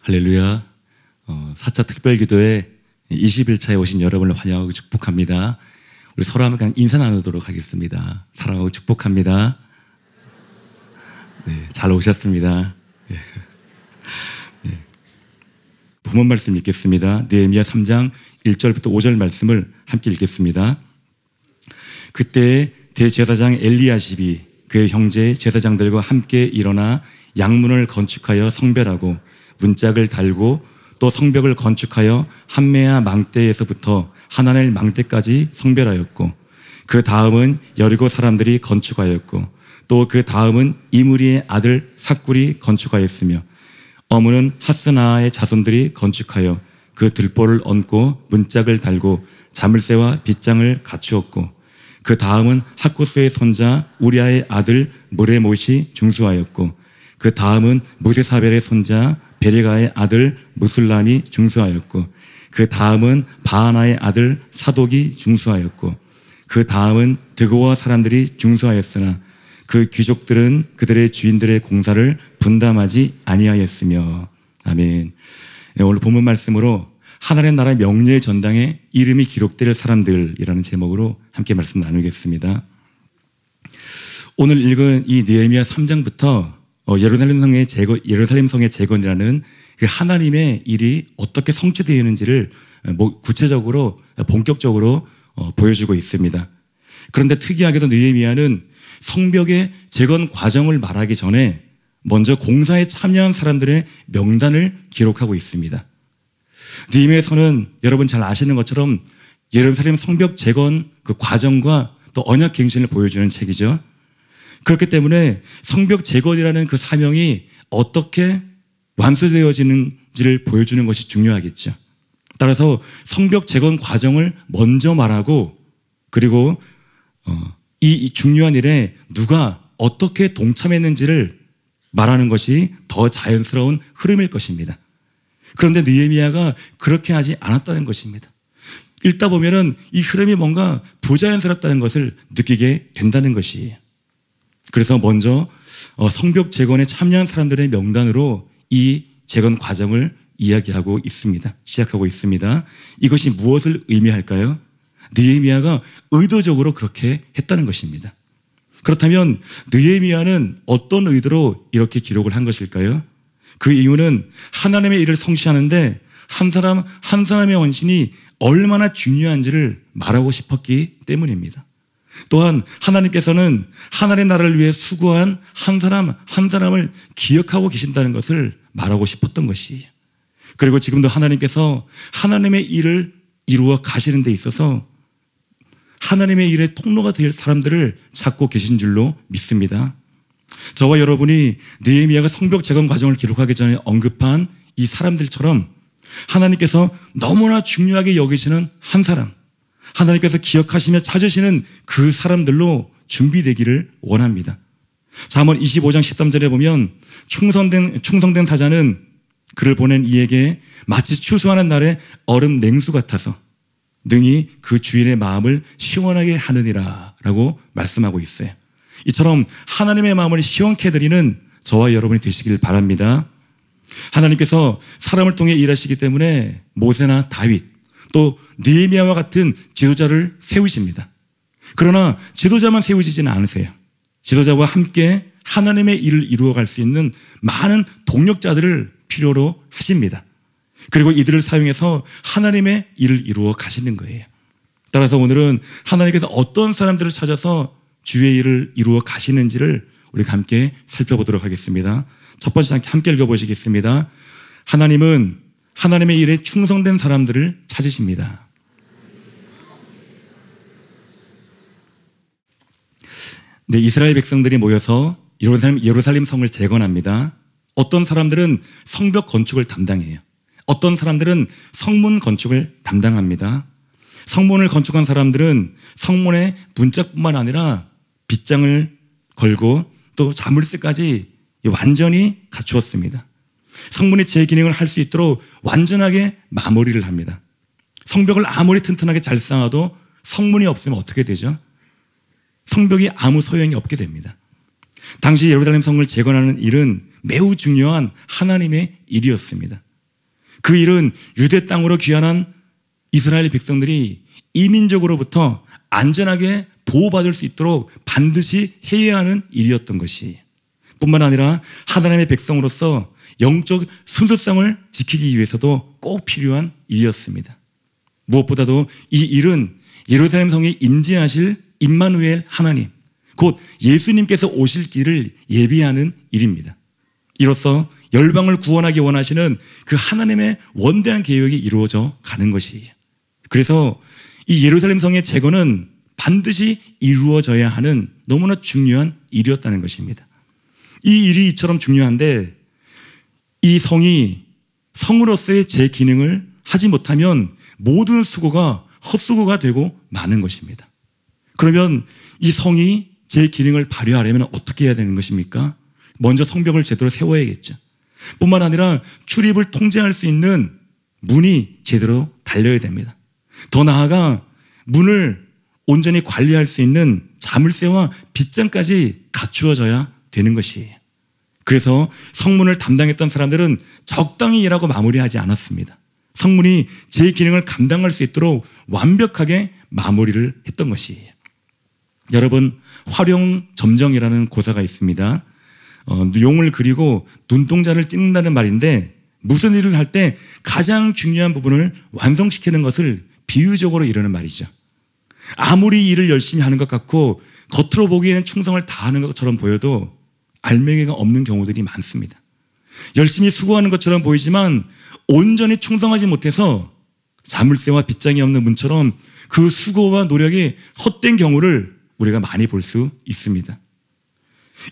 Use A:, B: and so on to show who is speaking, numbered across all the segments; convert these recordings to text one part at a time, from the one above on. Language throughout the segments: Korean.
A: 할렐루야. 4차 특별기도에 21차에 오신 여러분을 환영하고 축복합니다. 우리 서로 한번 그냥 인사 나누도록 하겠습니다. 사랑하고 축복합니다. 네, 잘 오셨습니다. 네. 네. 본문 말씀 읽겠습니다. 느헤미야 3장 1절부터 5절 말씀을 함께 읽겠습니다. 그때 대제사장 엘리야십이 그의 형제 제사장들과 함께 일어나 양문을 건축하여 성별하고 문짝을 달고 또 성벽을 건축하여 한메아 망대에서부터 하나넬 망대까지 성별하였고 그 다음은 여리고 사람들이 건축하였고 또 그 다음은 이므리의 아들 삭굴이 건축하였으며 어무는 하스나의 자손들이 건축하여 그 들보를 얹고 문짝을 달고 자물쇠와 빗장을 갖추었고 그 다음은 학구스의 손자 우리아의 아들 무레못이 중수하였고 그 다음은 무세사벨의 손자 베레가의 아들 무술람이 중수하였고 그 다음은 바하나의 아들 사독이 중수하였고 그 다음은 드고와 사람들이 중수하였으나 그 귀족들은 그들의 주인들의 공사를 분담하지 아니하였으며. 아멘. 네, 오늘 본문 말씀으로 하나님의 나라의 명예의 전당에 이름이 기록될 사람들이라는 제목으로 함께 말씀 나누겠습니다. 오늘 읽은 이 느헤미야 3장부터 예루살렘 성의 재건이라는 그 하나님의 일이 어떻게 성취되었는지를 구체적으로 본격적으로 보여주고 있습니다. 그런데 특이하게도 느헤미야는 성벽의 재건 과정을 말하기 전에 먼저 공사에 참여한 사람들의 명단을 기록하고 있습니다. 느헤미야서는 여러분 잘 아시는 것처럼 예루살렘 성벽 재건 그 과정과 또 언약 갱신을 보여주는 책이죠. 그렇기 때문에 성벽 재건이라는 그 사명이 어떻게 완수되어지는지를 보여주는 것이 중요하겠죠. 따라서 성벽 재건 과정을 먼저 말하고 그리고 이 중요한 일에 누가 어떻게 동참했는지를 말하는 것이 더 자연스러운 흐름일 것입니다. 그런데 느헤미야가 그렇게 하지 않았다는 것입니다. 읽다 보면은 이 흐름이 뭔가 부자연스럽다는 것을 느끼게 된다는 것이에요. 그래서 먼저 성벽 재건에 참여한 사람들의 명단으로 이 재건 과정을 이야기하고 있습니다. 시작하고 있습니다. 이것이 무엇을 의미할까요? 느헤미야가 의도적으로 그렇게 했다는 것입니다. 그렇다면 느헤미야는 어떤 의도로 이렇게 기록을 한 것일까요? 그 이유는 하나님의 일을 성취하는데 한 사람 한 사람의 헌신이 얼마나 중요한지를 말하고 싶었기 때문입니다. 또한 하나님께서는 하나님의 나라를 위해 수고한 한 사람 한 사람을 기억하고 계신다는 것을 말하고 싶었던 것이에요. 그리고 지금도 하나님께서 하나님의 일을 이루어 가시는 데 있어서 하나님의 일의 통로가 될 사람들을 찾고 계신 줄로 믿습니다. 저와 여러분이 느헤미야가 성벽 재건 과정을 기록하기 전에 언급한 이 사람들처럼 하나님께서 너무나 중요하게 여기시는 한 사람, 하나님께서 기억하시며 찾으시는 그 사람들로 준비되기를 원합니다. 잠언 25장 13절에 보면 충성된 사자는 그를 보낸 이에게 마치 추수하는 날의 얼음 냉수 같아서 능히 그 주인의 마음을 시원하게 하느니라 라고 말씀하고 있어요. 이처럼 하나님의 마음을 시원케 해드리는 저와 여러분이 되시길 바랍니다. 하나님께서 사람을 통해 일하시기 때문에 모세나 다윗 또 느헤미야와 같은 지도자를 세우십니다. 그러나 지도자만 세우시지는 않으세요. 지도자와 함께 하나님의 일을 이루어갈 수 있는 많은 동력자들을 필요로 하십니다. 그리고 이들을 사용해서 하나님의 일을 이루어 가시는 거예요. 따라서 오늘은 하나님께서 어떤 사람들을 찾아서 주의 일을 이루어 가시는지를 우리가 함께 살펴보도록 하겠습니다. 첫 번째 함께 읽어보시겠습니다. 하나님은 하나님의 일에 충성된 사람들을 찾으십니다. 네, 이스라엘 백성들이 모여서 예루살렘 성을 재건합니다. 어떤 사람들은 성벽 건축을 담당해요. 어떤 사람들은 성문 건축을 담당합니다. 성문을 건축한 사람들은 성문의 문짝뿐만 아니라 빗장을 걸고 또 자물쇠까지 완전히 갖추었습니다. 성문이 제 기능을 할 수 있도록 완전하게 마무리를 합니다. 성벽을 아무리 튼튼하게 잘 쌓아도 성문이 없으면 어떻게 되죠? 성벽이 아무 소용이 없게 됩니다. 당시 예루살렘 성을 재건하는 일은 매우 중요한 하나님의 일이었습니다. 그 일은 유대 땅으로 귀환한 이스라엘 백성들이 이민족으로부터 안전하게 보호받을 수 있도록 반드시 해야 하는 일이었던 것이, 뿐만 아니라 하나님의 백성으로서 영적 순수성을 지키기 위해서도 꼭 필요한 일이었습니다. 무엇보다도 이 일은 예루살렘 성에 임재하실 임마누엘 하나님, 곧 예수님께서 오실 길을 예비하는 일입니다. 이로써 열방을 구원하기 원하시는 그 하나님의 원대한 계획이 이루어져 가는 것이에요. 그래서 이 예루살렘 성의 재건은 반드시 이루어져야 하는 너무나 중요한 일이었다는 것입니다. 이 일이 이처럼 중요한데 이 성이 성으로서의 제 기능을 하지 못하면 모든 수고가 헛수고가 되고 마는 것입니다. 그러면 이 성이 제 기능을 발휘하려면 어떻게 해야 되는 것입니까? 먼저 성벽을 제대로 세워야겠죠. 뿐만 아니라 출입을 통제할 수 있는 문이 제대로 달려야 됩니다. 더 나아가 문을 온전히 관리할 수 있는 자물쇠와 빗장까지 갖추어져야 되는 것이에요. 그래서 성문을 담당했던 사람들은 적당히 일하고 마무리하지 않았습니다. 성문이 제 기능을 감당할 수 있도록 완벽하게 마무리를 했던 것이에요. 여러분, 활용점정이라는 고사가 있습니다. 용을 그리고 눈동자를 찍는다는 말인데, 무슨 일을 할 때 가장 중요한 부분을 완성시키는 것을 비유적으로 이르는 말이죠. 아무리 일을 열심히 하는 것 같고 겉으로 보기에는 충성을 다하는 것처럼 보여도 알맹이가 없는 경우들이 많습니다. 열심히 수고하는 것처럼 보이지만 온전히 충성하지 못해서 자물쇠와 빗장이 없는 문처럼 그 수고와 노력이 헛된 경우를 우리가 많이 볼 수 있습니다.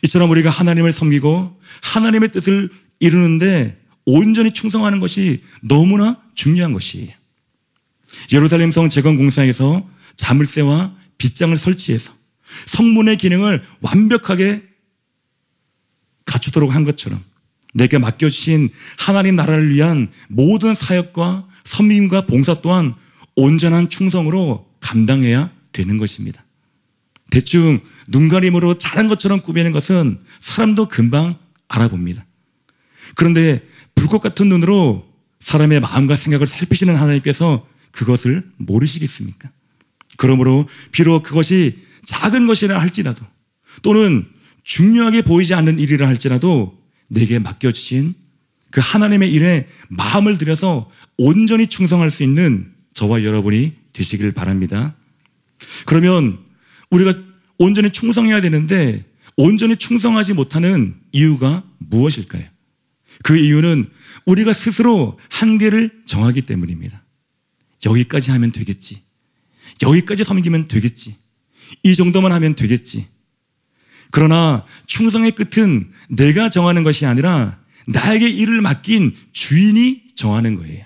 A: 이처럼 우리가 하나님을 섬기고 하나님의 뜻을 이루는데 온전히 충성하는 것이 너무나 중요한 것이에요. 예루살렘 성 재건 공사에서 자물쇠와 빗장을 설치해서 성문의 기능을 완벽하게 갖추도록 한 것처럼 내게 맡겨주신 하나님 나라를 위한 모든 사역과 섬김과 봉사 또한 온전한 충성으로 감당해야 되는 것입니다. 대충 눈가림으로 잘한 것처럼 꾸미는 것은 사람도 금방 알아봅니다. 그런데 불꽃 같은 눈으로 사람의 마음과 생각을 살피시는 하나님께서 그것을 모르시겠습니까? 그러므로 비록 그것이 작은 것이라 할지라도 또는 중요하게 보이지 않는 일이라 할지라도 내게 맡겨주신 그 하나님의 일에 마음을 들여서 온전히 충성할 수 있는 저와 여러분이 되시길 바랍니다. 그러면 우리가 온전히 충성해야 되는데 온전히 충성하지 못하는 이유가 무엇일까요? 그 이유는 우리가 스스로 한계를 정하기 때문입니다. 여기까지 하면 되겠지. 여기까지 섬기면 되겠지. 이 정도만 하면 되겠지. 그러나 충성의 끝은 내가 정하는 것이 아니라 나에게 일을 맡긴 주인이 정하는 거예요.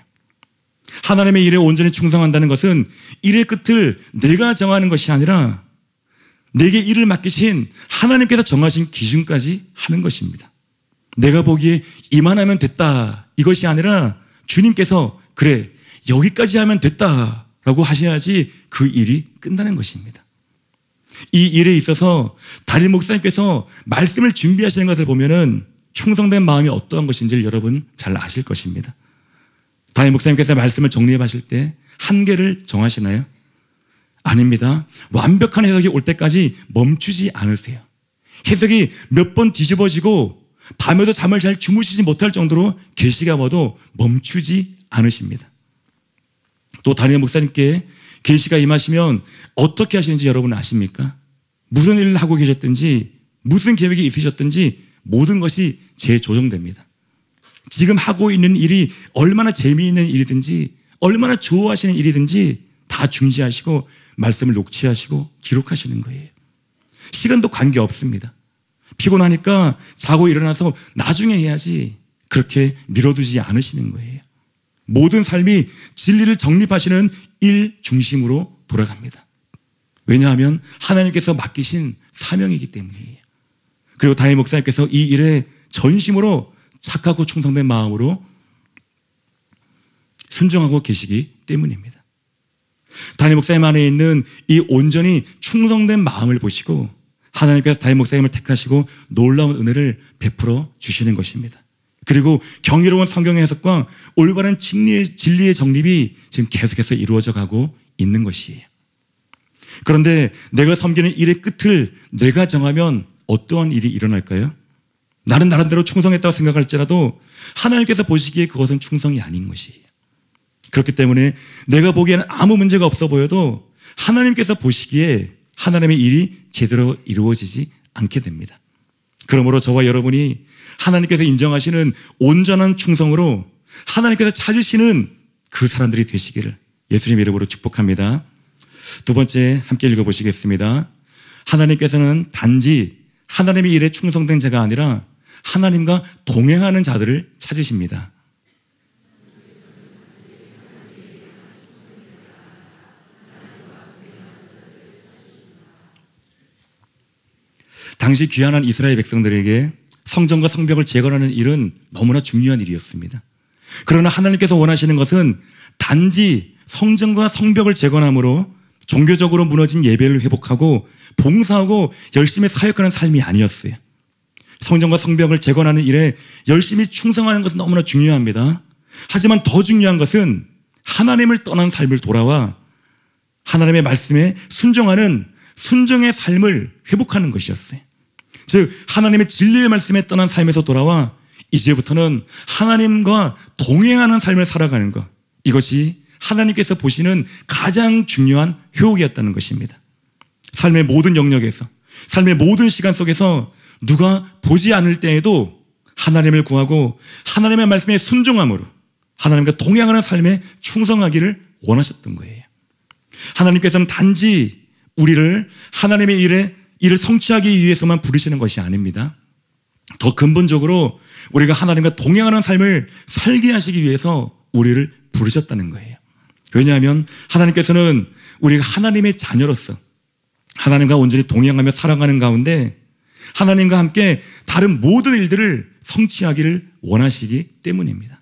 A: 하나님의 일에 온전히 충성한다는 것은 일의 끝을 내가 정하는 것이 아니라 내게 일을 맡기신 하나님께서 정하신 기준까지 하는 것입니다. 내가 보기에 이만하면 됐다 이것이 아니라 주님께서 그래 여기까지 하면 됐다라고 하셔야지 그 일이 끝나는 것입니다. 이 일에 있어서 담임 목사님께서 말씀을 준비하시는 것을 보면은 충성된 마음이 어떠한 것인지를 여러분 잘 아실 것입니다. 담임 목사님께서 말씀을 정리해 하실 때 한계를 정하시나요? 아닙니다. 완벽한 해석이 올 때까지 멈추지 않으세요. 해석이 몇 번 뒤집어지고 밤에도 잠을 잘 주무시지 못할 정도로 계시가 와도 멈추지 않으십니다. 또 담임 목사님께 계시가 임하시면 어떻게 하시는지 여러분 아십니까? 무슨 일을 하고 계셨든지 무슨 계획이 있으셨든지 모든 것이 재조정됩니다. 지금 하고 있는 일이 얼마나 재미있는 일이든지 얼마나 좋아하시는 일이든지 다 중지하시고 말씀을 녹취하시고 기록하시는 거예요. 시간도 관계없습니다. 피곤하니까 자고 일어나서 나중에 해야지 그렇게 미뤄두지 않으시는 거예요. 모든 삶이 진리를 정립하시는 일 중심으로 돌아갑니다. 왜냐하면 하나님께서 맡기신 사명이기 때문이에요. 그리고 담임 목사님께서 이 일에 전심으로 착하고 충성된 마음으로 순종하고 계시기 때문입니다. 담임 목사님 안에 있는 이 온전히 충성된 마음을 보시고 하나님께서 담임 목사님을 택하시고 놀라운 은혜를 베풀어 주시는 것입니다. 그리고 경이로운 성경의 해석과 올바른 진리의 정립이 지금 계속해서 이루어져 가고 있는 것이에요. 그런데 내가 섬기는 일의 끝을 내가 정하면 어떠한 일이 일어날까요? 나는 나름대로 충성했다고 생각할지라도 하나님께서 보시기에 그것은 충성이 아닌 것이에요. 그렇기 때문에 내가 보기에는 아무 문제가 없어 보여도 하나님께서 보시기에 하나님의 일이 제대로 이루어지지 않게 됩니다. 그러므로 저와 여러분이 하나님께서 인정하시는 온전한 충성으로 하나님께서 찾으시는 그 사람들이 되시기를 예수님 이름으로 축복합니다. 두 번째 함께 읽어보시겠습니다. 하나님께서는 단지 하나님의 일에 충성된 자가 아니라 하나님과 동행하는 자들을 찾으십니다. 당시 귀환한 이스라엘 백성들에게 성전과 성벽을 재건하는 일은 너무나 중요한 일이었습니다. 그러나 하나님께서 원하시는 것은 단지 성전과 성벽을 재건함으로 종교적으로 무너진 예배를 회복하고 봉사하고 열심히 사역하는 삶이 아니었어요. 성전과 성벽을 재건하는 일에 열심히 충성하는 것은 너무나 중요합니다. 하지만 더 중요한 것은 하나님을 떠난 삶을 돌아와 하나님의 말씀에 순종하는 순종의 삶을 회복하는 것이었어요. 즉 하나님의 진리의 말씀에 떠난 삶에서 돌아와 이제부터는 하나님과 동행하는 삶을 살아가는 것, 이것이 하나님께서 보시는 가장 중요한 효옥이었다는 것입니다. 삶의 모든 영역에서, 삶의 모든 시간 속에서 누가 보지 않을 때에도 하나님을 구하고 하나님의 말씀에 순종함으로 하나님과 동행하는 삶에 충성하기를 원하셨던 거예요. 하나님께서는 단지 우리를 하나님의 일을 성취하기 위해서만 부르시는 것이 아닙니다. 더 근본적으로 우리가 하나님과 동행하는 삶을 살게 하시기 위해서 우리를 부르셨다는 거예요. 왜냐하면 하나님께서는 우리가 하나님의 자녀로서 하나님과 온전히 동행하며 살아가는 가운데 하나님과 함께 다른 모든 일들을 성취하기를 원하시기 때문입니다.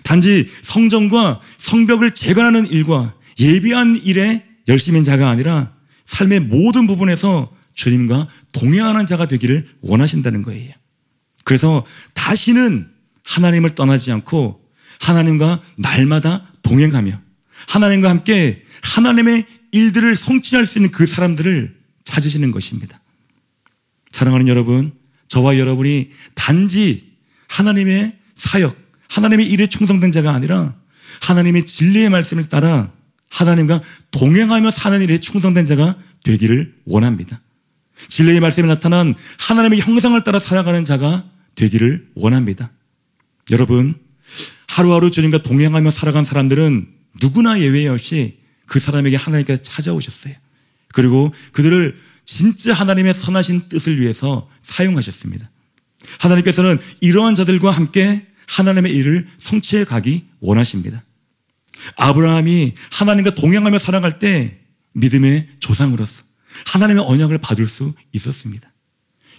A: 단지 성전과 성벽을 재건하는 일과 예비한 일에 열심인 자가 아니라 삶의 모든 부분에서 주님과 동행하는 자가 되기를 원하신다는 거예요. 그래서 다시는 하나님을 떠나지 않고 하나님과 날마다 동행하며 하나님과 함께 하나님의 일들을 성취할 수 있는 그 사람들을 찾으시는 것입니다. 사랑하는 여러분, 저와 여러분이 단지 하나님의 사역, 하나님의 일에 충성된 자가 아니라 하나님의 진리의 말씀을 따라 하나님과 동행하며 사는 일에 충성된 자가 되기를 원합니다. 진리의 말씀에 나타난 하나님의 형상을 따라 살아가는 자가 되기를 원합니다. 여러분, 하루하루 주님과 동행하며 살아간 사람들은 누구나 예외 없이 그 사람에게 하나님께서 찾아오셨어요. 그리고 그들을 진짜 하나님의 선하신 뜻을 위해서 사용하셨습니다. 하나님께서는 이러한 자들과 함께 하나님의 일을 성취해 가기 원하십니다. 아브라함이 하나님과 동행하며 살아갈 때 믿음의 조상으로서 하나님의 언약을 받을 수 있었습니다.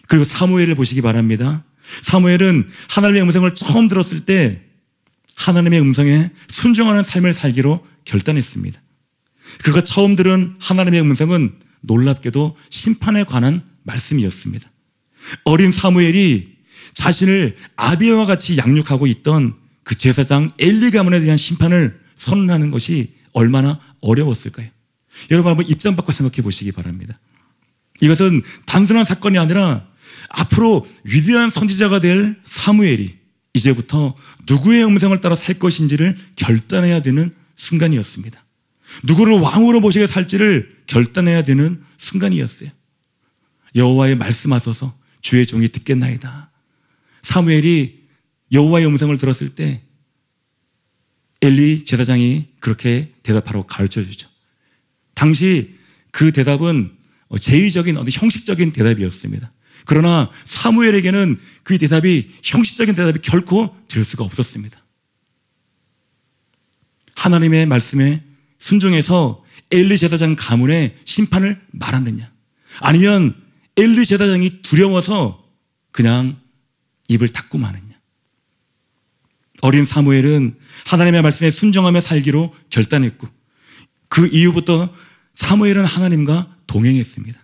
A: 그리고 사무엘을 보시기 바랍니다. 사무엘은 하나님의 음성을 처음 들었을 때 하나님의 음성에 순종하는 삶을 살기로 결단했습니다. 그가 처음 들은 하나님의 음성은 놀랍게도 심판에 관한 말씀이었습니다. 어린 사무엘이 자신을 아비와 같이 양육하고 있던 그 제사장 엘리 가문에 대한 심판을 선언하는 것이 얼마나 어려웠을까요? 여러분 한번 입장 바꿔 생각해 보시기 바랍니다. 이것은 단순한 사건이 아니라 앞으로 위대한 선지자가 될 사무엘이 이제부터 누구의 음성을 따라 살 것인지를 결단해야 되는 순간이었습니다. 누구를 왕으로 모시게 살지를 결단해야 되는 순간이었어요. 여호와의 말씀하소서 주의 종이 듣겠나이다. 사무엘이 여호와의 음성을 들었을 때 엘리 제사장이 그렇게 대답하라고 가르쳐주죠. 당시 그 대답은 제의적인 어떤 형식적인 대답이었습니다. 그러나 사무엘에게는 그 대답이 형식적인 대답이 결코 될 수가 없었습니다. 하나님의 말씀에 순종해서 엘리 제사장 가문의 심판을 말하느냐, 아니면 엘리 제사장이 두려워서 그냥 입을 닫고 마느냐. 어린 사무엘은 하나님의 말씀에 순종하며 살기로 결단했고 그 이후부터 사무엘은 하나님과 동행했습니다.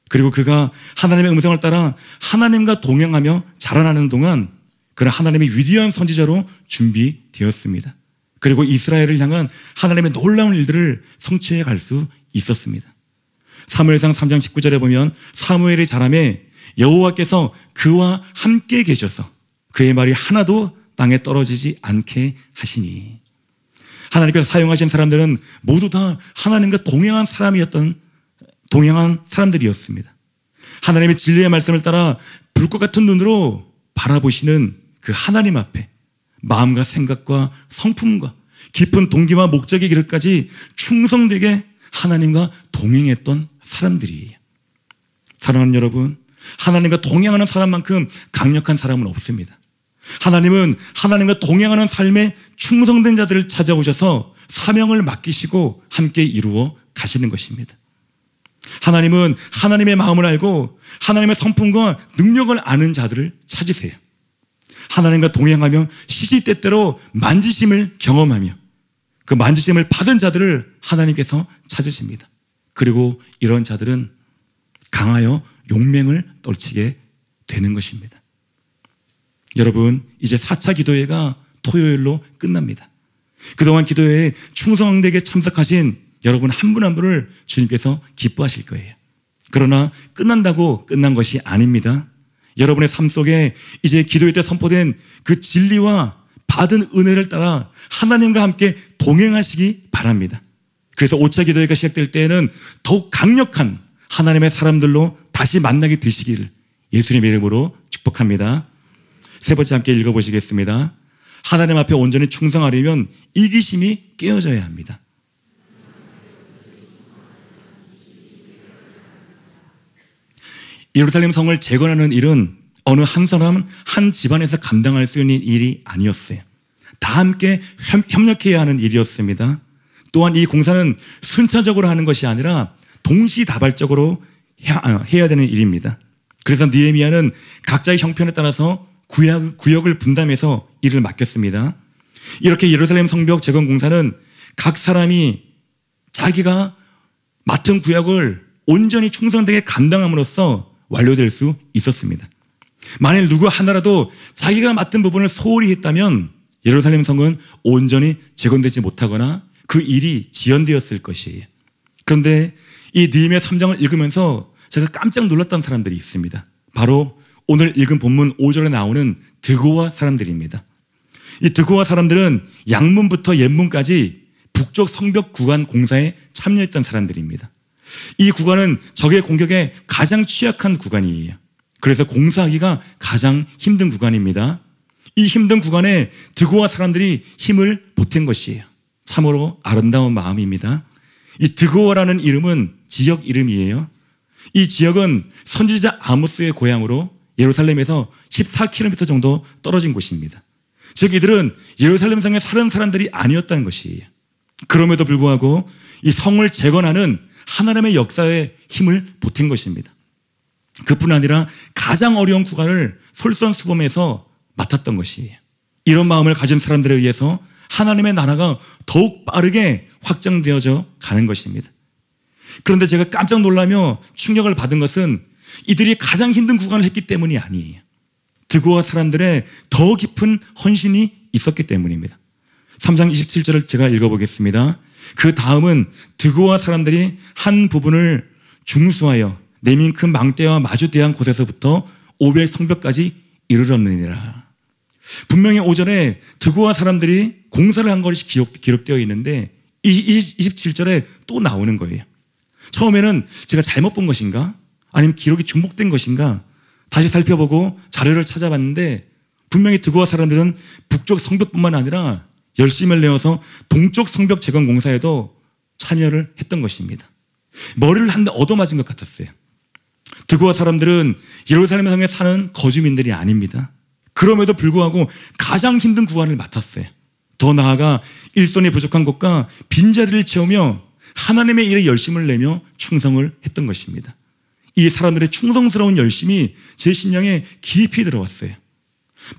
A: 그리고 그가 하나님의 음성을 따라 하나님과 동행하며 자라나는 동안 그런 하나님의 위대한 선지자로 준비되었습니다. 그리고 이스라엘을 향한 하나님의 놀라운 일들을 성취해 갈 수 있었습니다. 사무엘상 3장 19절에 보면 사무엘이 자라매 여호와께서 그와 함께 계셔서 그의 말이 하나도 땅에 떨어지지 않게 하시니. 하나님께서 사용하신 사람들은 모두 다 하나님과 동행한 사람들이었습니다. 하나님의 진리의 말씀을 따라 불꽃 같은 눈으로 바라보시는 그 하나님 앞에 마음과 생각과 성품과 깊은 동기와 목적의 길까지 충성되게 하나님과 동행했던 사람들이에요. 사랑하는 여러분, 하나님과 동행하는 사람만큼 강력한 사람은 없습니다. 하나님은 하나님과 동행하는 삶에 충성된 자들을 찾아오셔서 사명을 맡기시고 함께 이루어 가시는 것입니다. 하나님은 하나님의 마음을 알고 하나님의 성품과 능력을 아는 자들을 찾으세요. 하나님과 동행하며 시시때때로 만지심을 경험하며 그 만지심을 받은 자들을 하나님께서 찾으십니다. 그리고 이런 자들은 강하여 용맹을 떨치게 되는 것입니다. 여러분, 이제 4차 기도회가 토요일로 끝납니다. 그동안 기도회에 충성되게 참석하신 여러분 한 분 한 분을 주님께서 기뻐하실 거예요. 그러나 끝난다고 끝난 것이 아닙니다. 여러분의 삶 속에 이제 기도회 때 선포된 그 진리와 받은 은혜를 따라 하나님과 함께 동행하시기 바랍니다. 그래서 5차 기도회가 시작될 때에는 더욱 강력한 하나님의 사람들로 다시 만나게 되시기를 예수님의 이름으로 축복합니다. 세 번째 함께 읽어보시겠습니다. 하나님 앞에 온전히 충성하려면 이기심이 깨어져야 합니다. 예루살렘 성을 재건하는 일은 어느 한 사람, 한 집안에서 감당할 수 있는 일이 아니었어요. 다 함께 협력해야 하는 일이었습니다. 또한 이 공사는 순차적으로 하는 것이 아니라 동시다발적으로 해야 되는 일입니다. 그래서 느헤미야는 각자의 형편에 따라서 구역을 분담해서 일을 맡겼습니다. 이렇게 예루살렘 성벽 재건 공사는 각 사람이 자기가 맡은 구역을 온전히 충성되게 감당함으로써 완료될 수 있었습니다. 만일 누구 하나라도 자기가 맡은 부분을 소홀히 했다면 예루살렘 성은 온전히 재건되지 못하거나 그 일이 지연되었을 것이에요. 그런데 이 느헤미야 3장을 읽으면서 제가 깜짝 놀랐던 사람들이 있습니다. 바로 오늘 읽은 본문 5절에 나오는 드고와 사람들입니다. 이 드고와 사람들은 양문부터 옛문까지 북쪽 성벽 구간 공사에 참여했던 사람들입니다. 이 구간은 적의 공격에 가장 취약한 구간이에요. 그래서 공사하기가 가장 힘든 구간입니다. 이 힘든 구간에 드고와 사람들이 힘을 보탠 것이에요. 참으로 아름다운 마음입니다. 이 드고라는 이름은 지역 이름이에요. 이 지역은 선지자 아모스의 고향으로 예루살렘에서 14km 정도 떨어진 곳입니다. 즉 이들은 예루살렘 성에 사는 사람들이 아니었다는 것이에요. 그럼에도 불구하고 이 성을 재건하는 하나님의 역사에 힘을 보탠 것입니다. 그뿐 아니라 가장 어려운 구간을 솔선수범해서 맡았던 것이에요. 이런 마음을 가진 사람들에 의해서 하나님의 나라가 더욱 빠르게 확장되어져 가는 것입니다. 그런데 제가 깜짝 놀라며 충격을 받은 것은 이들이 가장 힘든 구간을 했기 때문이 아니에요. 드고와 사람들의 더 깊은 헌신이 있었기 때문입니다. 3장 27절을 제가 읽어보겠습니다. 그 다음은 드고와 사람들이 한 부분을 중수하여 네민큼 망대와 마주대한 곳에서부터 오벨 성벽까지 이르렀느니라. 분명히 5절에 드고와 사람들이 공사를 한 것이 기록되어 있는데 이 27절에 또 나오는 거예요. 처음에는 제가 잘못 본 것인가? 아니면 기록이 중복된 것인가? 다시 살펴보고 자료를 찾아봤는데 분명히 드고와 사람들은 북쪽 성벽뿐만 아니라 열심을 내어서 동쪽 성벽 재건 공사에도 참여를 했던 것입니다. 머리를 한 대 얻어맞은 것 같았어요. 드고와 사람들은 예루살렘 성에 사는 거주민들이 아닙니다. 그럼에도 불구하고 가장 힘든 구간을 맡았어요. 더 나아가 일손이 부족한 곳과 빈자리를 채우며 하나님의 일에 열심을 내며 충성을 했던 것입니다. 이 사람들의 충성스러운 열심이 제 심령에 깊이 들어왔어요.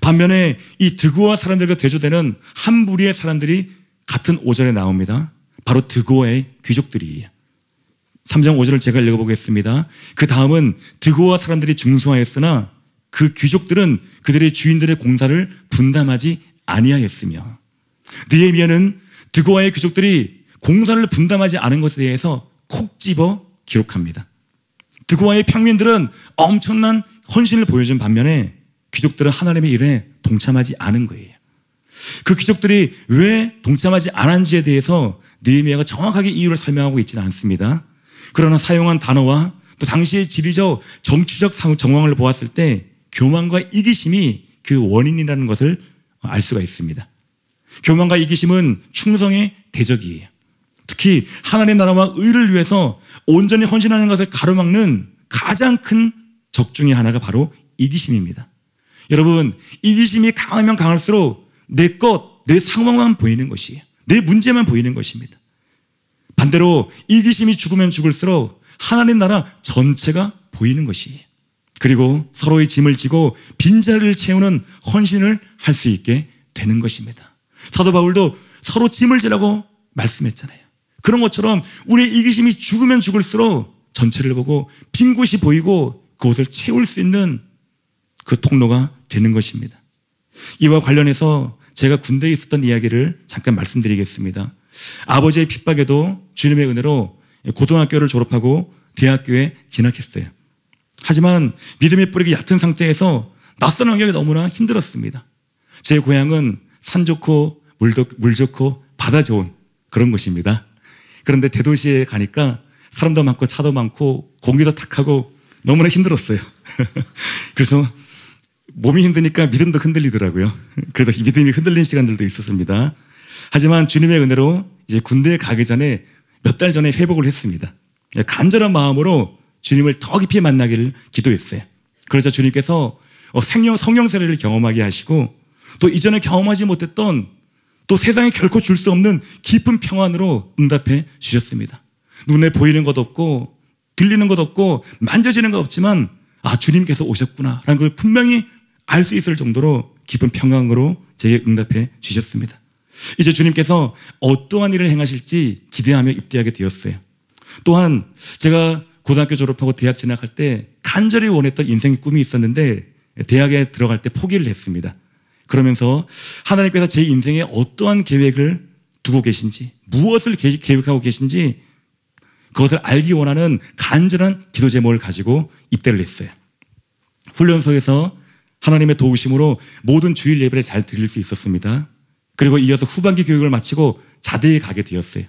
A: 반면에 이 드고와 사람들과 대조되는 한 무리의 사람들이 같은 5절에 나옵니다. 바로 드고의 귀족들이에요. 3장 5절을 제가 읽어보겠습니다. 그 다음은 드고와 사람들이 중수하였으나 그 귀족들은 그들의 주인들의 공사를 분담하지 아니하였으며 느헤미야는 드고아의 귀족들이 공사를 분담하지 않은 것에 대해서 콕 집어 기록합니다. 드고아의 평민들은 엄청난 헌신을 보여준 반면에 귀족들은 하나님의 일에 동참하지 않은 거예요. 그 귀족들이 왜 동참하지 않았는지에 대해서 느헤미야가 정확하게 이유를 설명하고 있지는 않습니다. 그러나 사용한 단어와 또 당시의 지리적 정치적 정황을 보았을 때 교만과 이기심이 그 원인이라는 것을 알 수가 있습니다. 교만과 이기심은 충성의 대적이에요. 특히 하나님의 나라와 의를 위해서 온전히 헌신하는 것을 가로막는 가장 큰 적 중에 하나가 바로 이기심입니다. 여러분, 이기심이 강하면 강할수록 내 것, 내 상황만 보이는 것이에요. 내 문제만 보이는 것입니다. 반대로 이기심이 죽으면 죽을수록 하나님 나라 전체가 보이는 것이에요. 그리고 서로의 짐을 지고 빈자리를 채우는 헌신을 할 수 있게 되는 것입니다. 사도 바울도 서로 짐을 지라고 말씀했잖아요. 그런 것처럼 우리의 이기심이 죽으면 죽을수록 전체를 보고 빈 곳이 보이고 그곳을 채울 수 있는 그 통로가 되는 것입니다. 이와 관련해서 제가 군대에 있었던 이야기를 잠깐 말씀드리겠습니다. 아버지의 핍박에도 주님의 은혜로 고등학교를 졸업하고 대학교에 진학했어요. 하지만 믿음의 뿌리가 얕은 상태에서 낯선 환경이 너무나 힘들었습니다. 제 고향은 산 좋고 물 좋고 바다 좋은 그런 곳입니다. 그런데 대도시에 가니까 사람도 많고 차도 많고 공기도 탁하고 너무나 힘들었어요. 그래서 몸이 힘드니까 믿음도 흔들리더라고요. 그래서 믿음이 흔들린 시간들도 있었습니다. 하지만 주님의 은혜로 이제 군대에 가기 전에 몇 달 전에 회복을 했습니다. 간절한 마음으로 주님을 더 깊이 만나기를 기도했어요. 그러자 주님께서 성령 세례를 경험하게 하시고 또 이전에 경험하지 못했던 또 세상에 결코 줄 수 없는 깊은 평안으로 응답해 주셨습니다. 눈에 보이는 것 없고 들리는 것 없고 만져지는 것 없지만 주님께서 오셨구나라는 걸 분명히 알 수 있을 정도로 깊은 평안으로 제게 응답해 주셨습니다. 이제 주님께서 어떠한 일을 행하실지 기대하며 입대하게 되었어요. 또한 제가 고등학교 졸업하고 대학 진학할 때 간절히 원했던 인생의 꿈이 있었는데 대학에 들어갈 때 포기를 했습니다. 그러면서 하나님께서 제 인생에 어떠한 계획을 두고 계신지, 무엇을 계획하고 계신지 그것을 알기 원하는 간절한 기도 제목을 가지고 입대를 했어요. 훈련소에서 하나님의 도우심으로 모든 주일 예배를 잘 드릴 수 있었습니다. 그리고 이어서 후반기 교육을 마치고 자대에 가게 되었어요.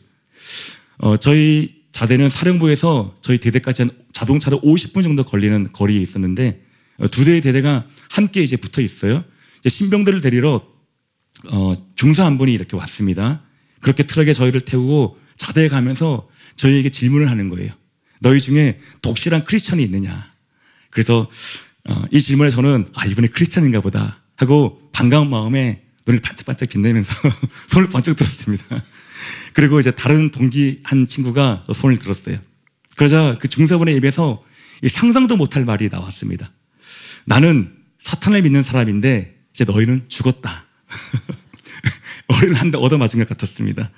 A: 저희 자대는 사령부에서 저희 대대까지 한 자동차로 50분 정도 걸리는 거리에 있었는데 두 대의 대대가 함께 이제 붙어 있어요. 이제 신병들을 데리러 중사 한 분이 이렇게 왔습니다. 그렇게 트럭에 저희를 태우고 자대에 가면서 저희에게 질문을 하는 거예요. 너희 중에 독실한 크리스찬이 있느냐? 그래서 이 질문에 저는 이분이 크리스찬인가 보다 하고 반가운 마음에 눈을 반짝반짝 빛내면서 손을 번쩍 들었습니다. 그리고 이제 다른 동기 한 친구가 손을 들었어요. 그러자 그 중사분의 입에서 상상도 못할 말이 나왔습니다. 나는 사탄을 믿는 사람인데 이제 너희는 죽었다. 어린을 한 대 얻어맞은 것 같았습니다.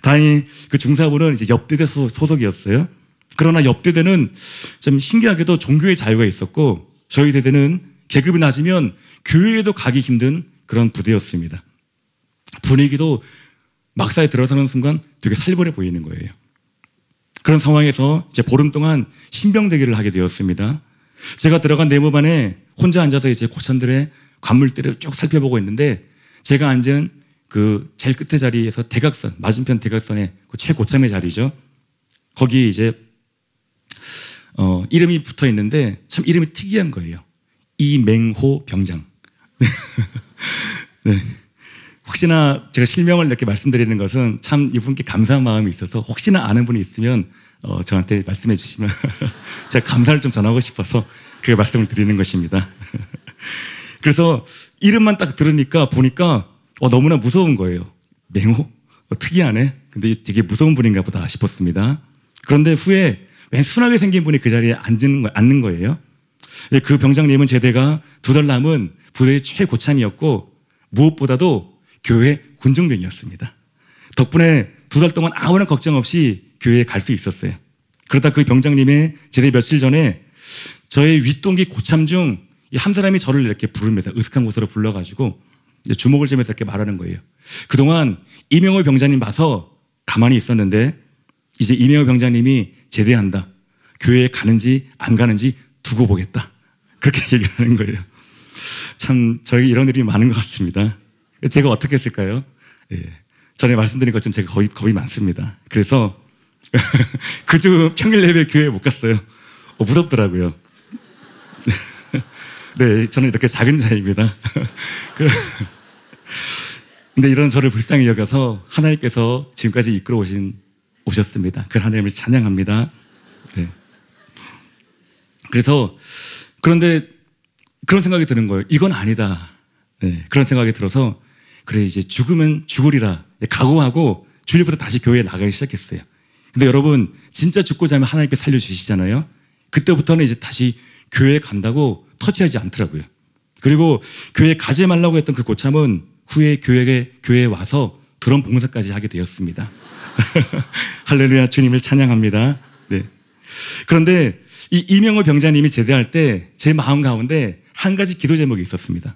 A: 다행히 그 중사분은 이제 옆대대 소속이었어요. 그러나 옆대대는 좀 신기하게도 종교의 자유가 있었고 저희 대대는 계급이 낮으면 교회에도 가기 힘든 그런 부대였습니다. 분위기도 막사에 들어서는 순간 되게 살벌해 보이는 거예요. 그런 상황에서 이제 보름 동안 신병대기를 하게 되었습니다. 제가 들어간 내무반에 혼자 앉아서 이제 고참들의 관물대를 쭉 살펴보고 있는데 제가 앉은 그 제일 끝에 자리에서 대각선, 맞은편 대각선에 그 최고참의 자리죠. 거기 이제 이름이 붙어 있는데 참 이름이 특이한 거예요. 이맹호 병장. 네. 혹시나 제가 실명을 이렇게 말씀드리는 것은 참 이분께 감사한 마음이 있어서 혹시나 아는 분이 있으면 저한테 말씀해 주시면 제가 감사를 좀 전하고 싶어서 그 말씀을 드리는 것입니다. 그래서 이름만 딱 들으니까 보니까 너무나 무서운 거예요. 맹호? 특이하네. 근데 되게 무서운 분인가 보다 싶었습니다. 그런데 후에 맨 순하게 생긴 분이 그 자리에 앉는 거예요. 그 병장님은 제대가 2달 남은 부대의 최고참이었고 무엇보다도 교회 군정병이었습니다. 덕분에 2달 동안 아무런 걱정 없이 교회에 갈 수 있었어요. 그러다 그 병장님의 제대 며칠 전에 저의 윗동기 고참 중 이 한 사람이 저를 이렇게 부릅니다. 으슥한 곳으로 불러가지고 이제 주먹을 쥐면서 이렇게 말하는 거예요. 그동안 이명호 병장님 봐서 가만히 있었는데 이제 이명호 병장님이 제대한다. 교회에 가는지 안 가는지 두고 보겠다. 그렇게 얘기하는 거예요. 참 저희 이런 일이 많은 것 같습니다. 제가 어떻게 했을까요? 예. 전에 말씀드린 것처럼 제가 겁이 많습니다. 그래서 그 주 평일 예배 교회에 못 갔어요. 무섭더라고요. 네, 저는 이렇게 작은 자입니다. 근데 이런 저를 불쌍히 여겨서 하나님께서 지금까지 이끌어 오셨습니다. 그 하나님을 찬양합니다. 네. 그래서 그런데 그런 생각이 드는 거예요. 이건 아니다. 네, 그런 생각이 들어서 그래 이제 죽으면 죽으리라 각오하고 주일부터 다시 교회에 나가기 시작했어요. 근데 여러분 진짜 죽고자 하면 하나님께 살려주시잖아요. 그때부터는 이제 다시 교회에 간다고 터치하지 않더라고요. 그리고 교회에 가지 말라고 했던 그 고참은 후에 교회에 와서 드럼 봉사까지 하게 되었습니다. 할렐루야, 주님을 찬양합니다. 네. 그런데 이 이명호 병장님이 제대할 때 제 마음 가운데 한 가지 기도 제목이 있었습니다.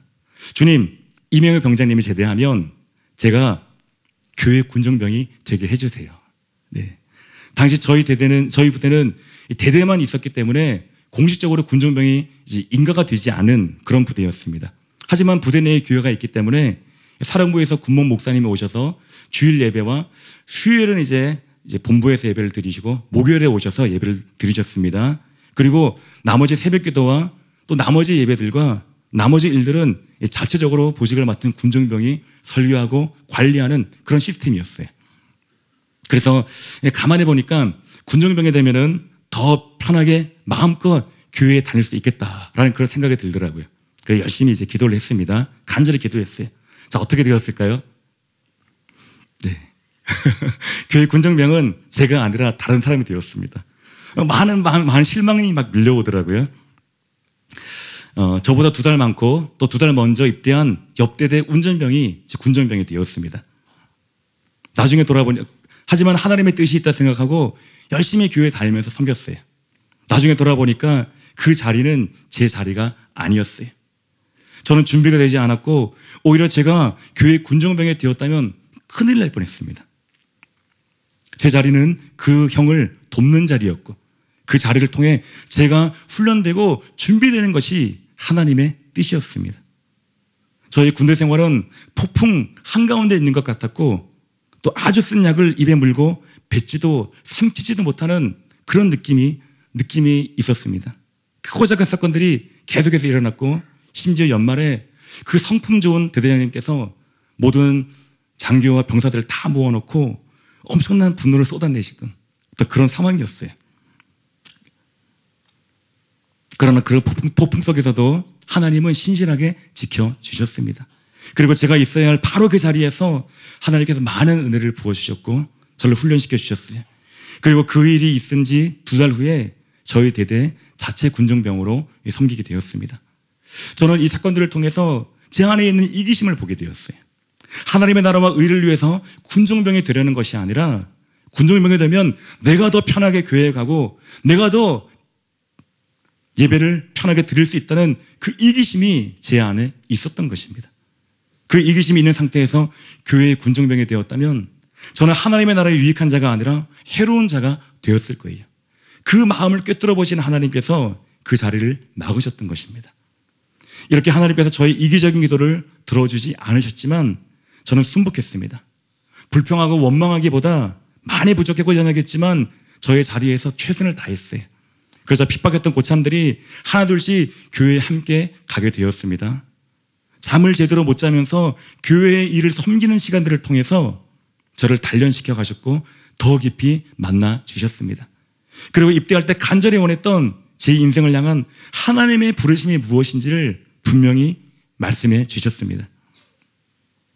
A: 주님, 이명호 병장님이 제대하면 제가 교회 군정병이 되게 해주세요. 네. 당시 저희 부대는 대대만 있었기 때문에 공식적으로 군정병이 이제 인가가 되지 않은 그런 부대였습니다. 하지만 부대 내에 교회가 있기 때문에 사령부에서 군목 목사님이 오셔서 주일 예배와 수요일은 이제 본부에서 예배를 드리시고 목요일에 오셔서 예배를 드리셨습니다. 그리고 나머지 새벽 기도와 또 나머지 예배들과 나머지 일들은 자체적으로 보직을 맡은 군정병이 설교하고 관리하는 그런 시스템이었어요. 그래서 가만히 보니까 군정병이 되면은 더 편하게 마음껏 교회에 다닐 수 있겠다라는 그런 생각이 들더라고요. 그래서 열심히 이제 기도를 했습니다. 간절히 기도했어요. 자, 어떻게 되었을까요? 네. 교회 군정병은 제가 아니라 다른 사람이 되었습니다. 많은 실망이 막 밀려오더라고요. 저보다 2달 많고 또 2달 먼저 입대한 옆대대 운전병이 군정병이 되었습니다. 나중에 돌아보니 하지만 하나님의 뜻이 있다 생각하고 열심히 교회 다니면서 섬겼어요. 나중에 돌아보니까 그 자리는 제 자리가 아니었어요. 저는 준비가 되지 않았고 오히려 제가 교회 군정병이 되었다면 큰일 날 뻔했습니다. 제 자리는 그 형을 돕는 자리였고 그 자리를 통해 제가 훈련되고 준비되는 것이 하나님의 뜻이었습니다. 저희 군대 생활은 폭풍 한가운데 있는 것 같았고 또 아주 쓴 약을 입에 물고 뱉지도 삼키지도 못하는 그런 느낌이 있었습니다. 크고 작은 사건들이 계속해서 일어났고 심지어 연말에 그 성품 좋은 대대장님께서 모든 장교와 병사들을 다 모아놓고 엄청난 분노를 쏟아내시던 그런 상황이었어요. 그러나 그 폭풍 속에서도 하나님은 신실하게 지켜주셨습니다. 그리고 제가 있어야 할 바로 그 자리에서 하나님께서 많은 은혜를 부어주셨고 저를 훈련시켜 주셨어요. 그리고 그 일이 있은 지 2달 후에 저희 대대 자체 군정병으로 섬기게 되었습니다. 저는 이 사건들을 통해서 제 안에 있는 이기심을 보게 되었어요. 하나님의 나라와 의를 위해서 군정병이 되려는 것이 아니라 군정병이 되면 내가 더 편하게 교회에 가고 내가 더 예배를 편하게 드릴 수 있다는 그 이기심이 제 안에 있었던 것입니다. 그 이기심이 있는 상태에서 교회의 군정병이 되었다면 저는 하나님의 나라에 유익한 자가 아니라 해로운 자가 되었을 거예요. 그 마음을 꿰뚫어 보시는 하나님께서 그 자리를 막으셨던 것입니다. 이렇게 하나님께서 저의 이기적인 기도를 들어주지 않으셨지만 저는 순복했습니다. 불평하고 원망하기보다 많이 부족하고 연약했지만 저의 자리에서 최선을 다했어요. 그래서 핍박했던 고참들이 하나둘씩 교회에 함께 가게 되었습니다. 잠을 제대로 못 자면서 교회의 일을 섬기는 시간들을 통해서 저를 단련시켜 가셨고 더 깊이 만나 주셨습니다. 그리고 입대할 때 간절히 원했던 제 인생을 향한 하나님의 부르심이 무엇인지를 분명히 말씀해 주셨습니다.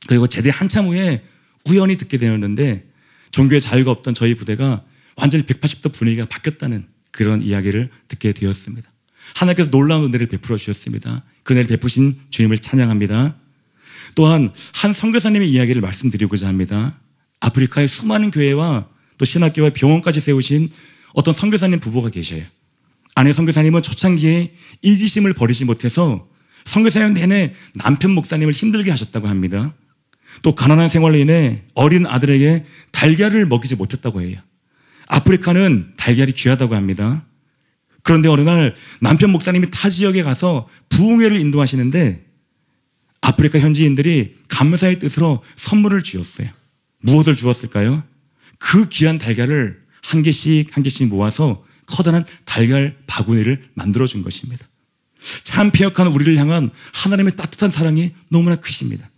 A: 그리고 제대 한참 후에 우연히 듣게 되었는데 종교의 자유가 없던 저희 부대가 완전히 180도 분위기가 바뀌었다는 그런 이야기를 듣게 되었습니다. 하나님께서 놀라운 은혜를 베풀어 주셨습니다. 그 은혜를 베푸신 주님을 찬양합니다. 또한 한 선교사님의 이야기를 말씀드리고자 합니다. 아프리카의 수많은 교회와 또 신학교와 병원까지 세우신 어떤 선교사님 부부가 계셔요. 아내 선교사님은 초창기에 이기심을 버리지 못해서 선교사님 내내 남편 목사님을 힘들게 하셨다고 합니다. 또 가난한 생활로 인해 어린 아들에게 달걀을 먹이지 못했다고 해요. 아프리카는 달걀이 귀하다고 합니다. 그런데 어느 날 남편 목사님이 타 지역에 가서 부흥회를 인도하시는데 아프리카 현지인들이 감사의 뜻으로 선물을 주었어요. 무엇을 주었을까요? 그 귀한 달걀을 한 개씩 모아서 커다란 달걀 바구니를 만들어준 것입니다. 참 패역한 우리를 향한 하나님의 따뜻한 사랑이 너무나 크십니다.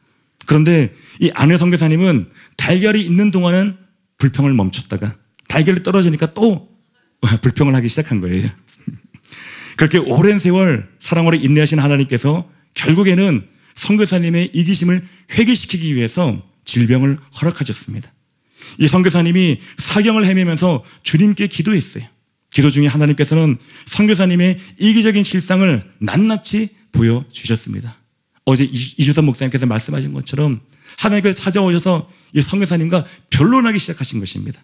A: 그런데 이 아내 선교사님은 달걀이 있는 동안은 불평을 멈췄다가 달걀이 떨어지니까 또 불평을 하기 시작한 거예요. 그렇게 오랜 세월 사랑으로 인내하신 하나님께서 결국에는 선교사님의 이기심을 회개시키기 위해서 질병을 허락하셨습니다. 이 선교사님이 사경을 헤매면서 주님께 기도했어요. 기도 중에 하나님께서는 선교사님의 이기적인 실상을 낱낱이 보여주셨습니다. 어제 이주선 목사님께서 말씀하신 것처럼 하나님께서 찾아오셔서 이 선교사님과 변론하기 시작하신 것입니다.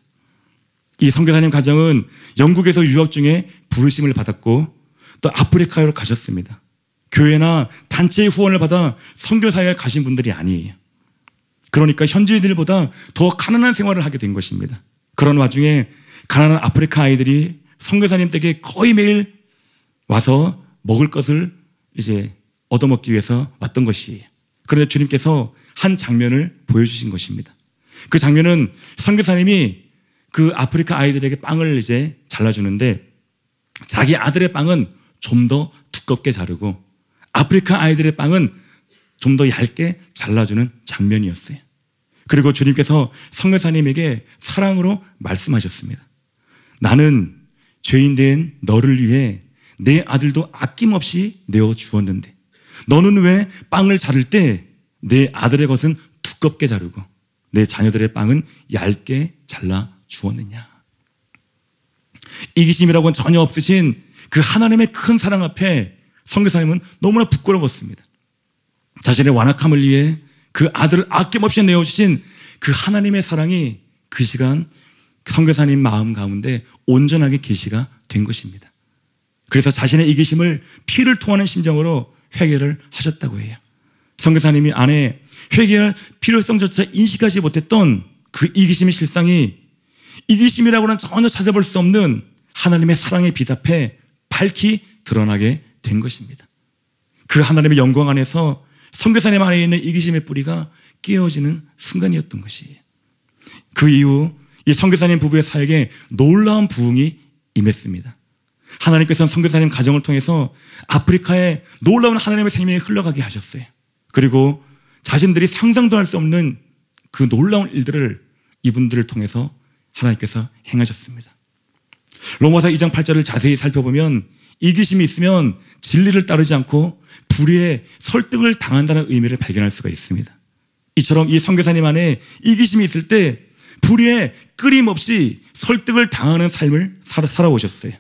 A: 이 선교사님 가정은 영국에서 유학 중에 부르심을 받았고 또 아프리카로 가셨습니다. 교회나 단체의 후원을 받아 선교사에 가신 분들이 아니에요. 그러니까 현지인들보다 더 가난한 생활을 하게 된 것입니다. 그런 와중에 가난한 아프리카 아이들이 선교사님 댁에 거의 매일 와서 먹을 것을 이제 얻어먹기 위해서 왔던 것이에요. 그런데 주님께서 한 장면을 보여주신 것입니다. 그 장면은 선교사님이 그 아프리카 아이들에게 빵을 이제 잘라주는데 자기 아들의 빵은 좀 더 두껍게 자르고 아프리카 아이들의 빵은 좀 더 얇게 잘라주는 장면이었어요. 그리고 주님께서 선교사님에게 사랑으로 말씀하셨습니다. 나는 죄인된 너를 위해 내 아들도 아낌없이 내어주었는데 너는 왜 빵을 자를 때 내 아들의 것은 두껍게 자르고 내 자녀들의 빵은 얇게 잘라주었느냐. 이기심이라고는 전혀 없으신 그 하나님의 큰 사랑 앞에 선교사님은 너무나 부끄러웠습니다. 자신의 완악함을 위해 그 아들을 아낌없이 내어주신 그 하나님의 사랑이 그 시간 선교사님 마음 가운데 온전하게 계시가 된 것입니다. 그래서 자신의 이기심을 피를 토하는 심정으로 회개를 하셨다고 해요. 선교사님이 안에 회개할 필요성조차 인식하지 못했던 그 이기심의 실상이 이기심이라고는 전혀 찾아볼 수 없는 하나님의 사랑의 빛 앞에 밝히 드러나게 된 것입니다. 그 하나님의 영광 안에서 선교사님 안에 있는 이기심의 뿌리가 깨어지는 순간이었던 것이에요. 그 이후 이 선교사님 부부의 사역에 놀라운 부흥이 임했습니다. 하나님께서는 선교사님 가정을 통해서 아프리카에 놀라운 하나님의 생명이 흘러가게 하셨어요. 그리고 자신들이 상상도 할 수 없는 그 놀라운 일들을 이분들을 통해서 하나님께서 행하셨습니다. 로마서 2장 8절을 자세히 살펴보면 이기심이 있으면 진리를 따르지 않고 불의에 설득을 당한다는 의미를 발견할 수가 있습니다. 이처럼 이 선교사님 안에 이기심이 있을 때 불의에 끊임없이 설득을 당하는 삶을 살아오셨어요.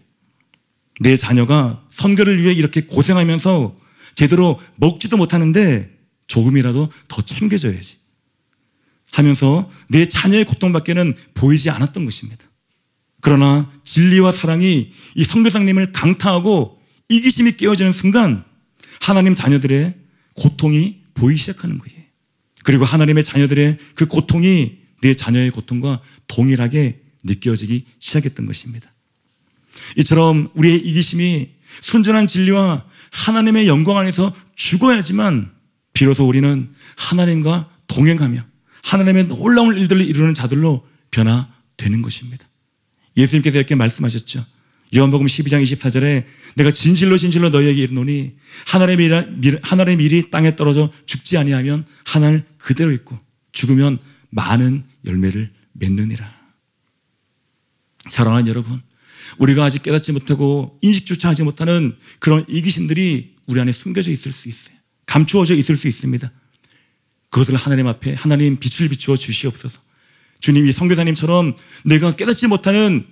A: 내 자녀가 선교를 위해 이렇게 고생하면서 제대로 먹지도 못하는데 조금이라도 더 챙겨줘야지 하면서 내 자녀의 고통밖에는 보이지 않았던 것입니다. 그러나 진리와 사랑이 이 선교사님을 강타하고 이기심이 깨어지는 순간 하나님 자녀들의 고통이 보이기 시작하는 거예요. 그리고 하나님의 자녀들의 그 고통이 내 자녀의 고통과 동일하게 느껴지기 시작했던 것입니다. 이처럼 우리의 이기심이 순전한 진리와 하나님의 영광 안에서 죽어야지만 비로소 우리는 하나님과 동행하며 하나님의 놀라운 일들을 이루는 자들로 변화되는 것입니다. 예수님께서 이렇게 말씀하셨죠. 요한복음 12장 24절에 내가 진실로 진실로 너희에게 이르노니 하나님의 밀이 땅에 떨어져 죽지 아니하면 하늘 그대로 있고 죽으면 많은 열매를 맺느니라. 사랑하는 여러분, 우리가 아직 깨닫지 못하고 인식조차 하지 못하는 그런 이기심들이 우리 안에 숨겨져 있을 수 있어요. 감추어져 있을 수 있습니다. 그것을 하나님 앞에 하나님 빛을 비추어 주시옵소서. 주님이 선교사님처럼 내가 깨닫지 못하는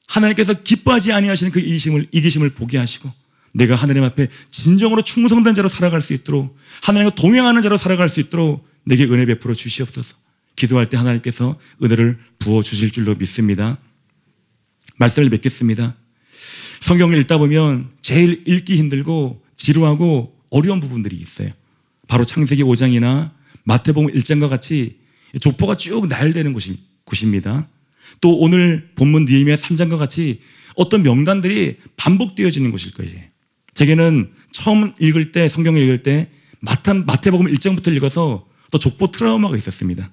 A: 하나님께서 기뻐하지 아니하시는 그 이기심을 보게 하시고 내가 하나님 앞에 진정으로 충성된 자로 살아갈 수 있도록 하나님과 동행하는 자로 살아갈 수 있도록 내게 은혜 베풀어 주시옵소서. 기도할 때 하나님께서 은혜를 부어 주실 줄로 믿습니다. 말씀을 맺겠습니다. 성경을 읽다 보면 제일 읽기 힘들고 지루하고 어려운 부분들이 있어요. 바로 창세기 5장이나 마태복음 1장과 같이 족보가 쭉 나열되는 곳입니다. 또 오늘 본문 느헤미야 3장과 같이 어떤 명단들이 반복되어지는 곳일 거예요. 제게는 처음 읽을 때, 성경을 읽을 때 마태복음 1장부터 읽어서 또 족보 트라우마가 있었습니다.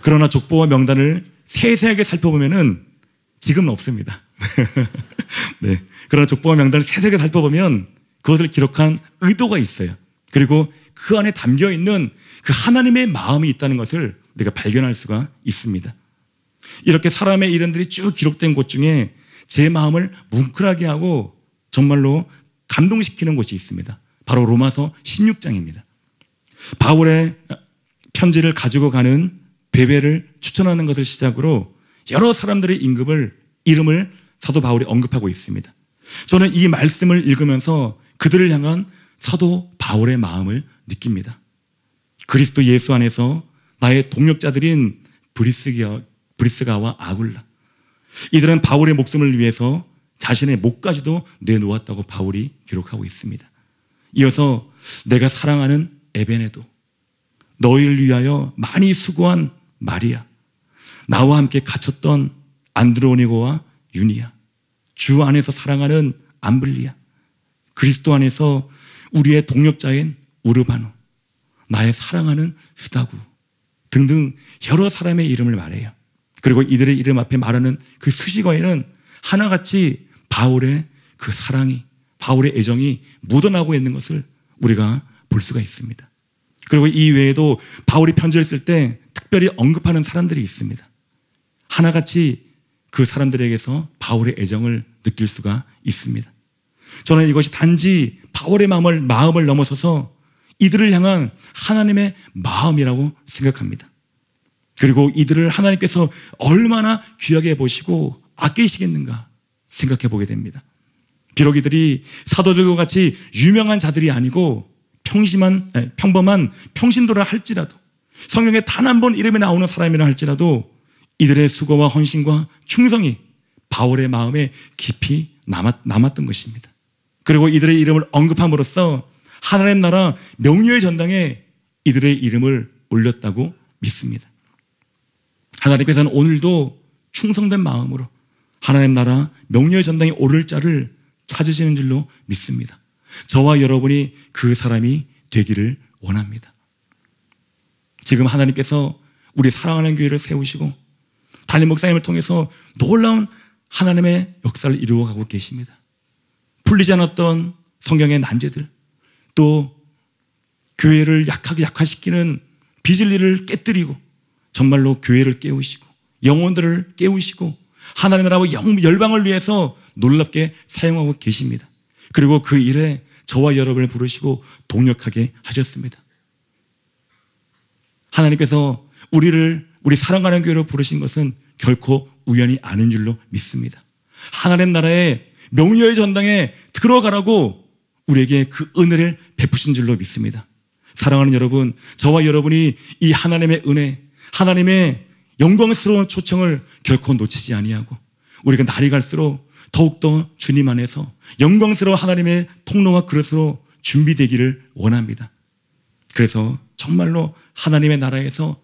A: 그러나 족보와 명단을 세세하게 살펴보면은 지금은 없습니다. 네. 그러나 족보와 명단을 세세하게 살펴보면 그것을 기록한 의도가 있어요. 그리고 그 안에 담겨 있는 그 하나님의 마음이 있다는 것을 우리가 발견할 수가 있습니다. 이렇게 사람의 이름들이 쭉 기록된 곳 중에 제 마음을 뭉클하게 하고 정말로 감동시키는 곳이 있습니다. 바로 로마서 16장입니다. 바울의 편지를 가지고 가는 베베를 추천하는 것을 시작으로 여러 사람들의 이름을 사도 바울이 언급하고 있습니다. 저는 이 말씀을 읽으면서 그들을 향한 사도 바울의 마음을 느낍니다. 그리스도 예수 안에서 나의 동역자들인 브리스가와 아굴라, 이들은 바울의 목숨을 위해서 자신의 목까지도 내놓았다고 바울이 기록하고 있습니다. 이어서 내가 사랑하는 에베네도, 너희를 위하여 많이 수고한 마리아, 나와 함께 갇혔던 안드로니고와 유니아, 주 안에서 사랑하는 암블리아, 그리스도 안에서 우리의 동역자인 우르바노, 나의 사랑하는 스다구 등등 여러 사람의 이름을 말해요. 그리고 이들의 이름 앞에 말하는 그 수식어에는 하나같이 바울의 그 사랑이, 바울의 애정이 묻어나고 있는 것을 우리가 볼 수가 있습니다. 그리고 이 외에도 바울이 편지를 쓸 때 특별히 언급하는 사람들이 있습니다. 하나같이 그 사람들에게서 바울의 애정을 느낄 수가 있습니다. 저는 이것이 단지 바울의 마음을 넘어서서 이들을 향한 하나님의 마음이라고 생각합니다. 그리고 이들을 하나님께서 얼마나 귀하게 보시고 아끼시겠는가 생각해 보게 됩니다. 비록 이들이 사도들과 같이 유명한 자들이 아니고 평범한 평신도라 할지라도, 성경에 단 한 번 이름이 나오는 사람이라 할지라도 이들의 수고와 헌신과 충성이 바울의 마음에 깊이 남았던 것입니다. 그리고 이들의 이름을 언급함으로써 하나님 나라 명료의 전당에 이들의 이름을 올렸다고 믿습니다. 하나님께서는 오늘도 충성된 마음으로 하나님 나라 명료의 전당에 오를 자를 찾으시는 줄로 믿습니다. 저와 여러분이 그 사람이 되기를 원합니다. 지금 하나님께서 우리 사랑하는 교회를 세우시고 담임 목사님을 통해서 놀라운 하나님의 역사를 이루어가고 계십니다. 풀리지 않았던 성경의 난제들, 또 교회를 약화시키는 비진리를 깨뜨리고 정말로 교회를 깨우시고 영혼들을 깨우시고 하나님 나라와 열방을 위해서 놀랍게 사용하고 계십니다. 그리고 그 일에 저와 여러분을 부르시고 동역하게 하셨습니다. 하나님께서 우리 사랑하는 교회로 부르신 것은 결코 우연이 아닌 줄로 믿습니다. 하나님 나라의 명료의 전당에 들어가라고 우리에게 그 은혜를 베푸신 줄로 믿습니다. 사랑하는 여러분, 저와 여러분이 이 하나님의 은혜, 하나님의 영광스러운 초청을 결코 놓치지 아니하고 우리가 날이 갈수록 더욱더 주님 안에서 영광스러운 하나님의 통로와 그릇으로 준비되기를 원합니다. 그래서 정말로 하나님의 나라에서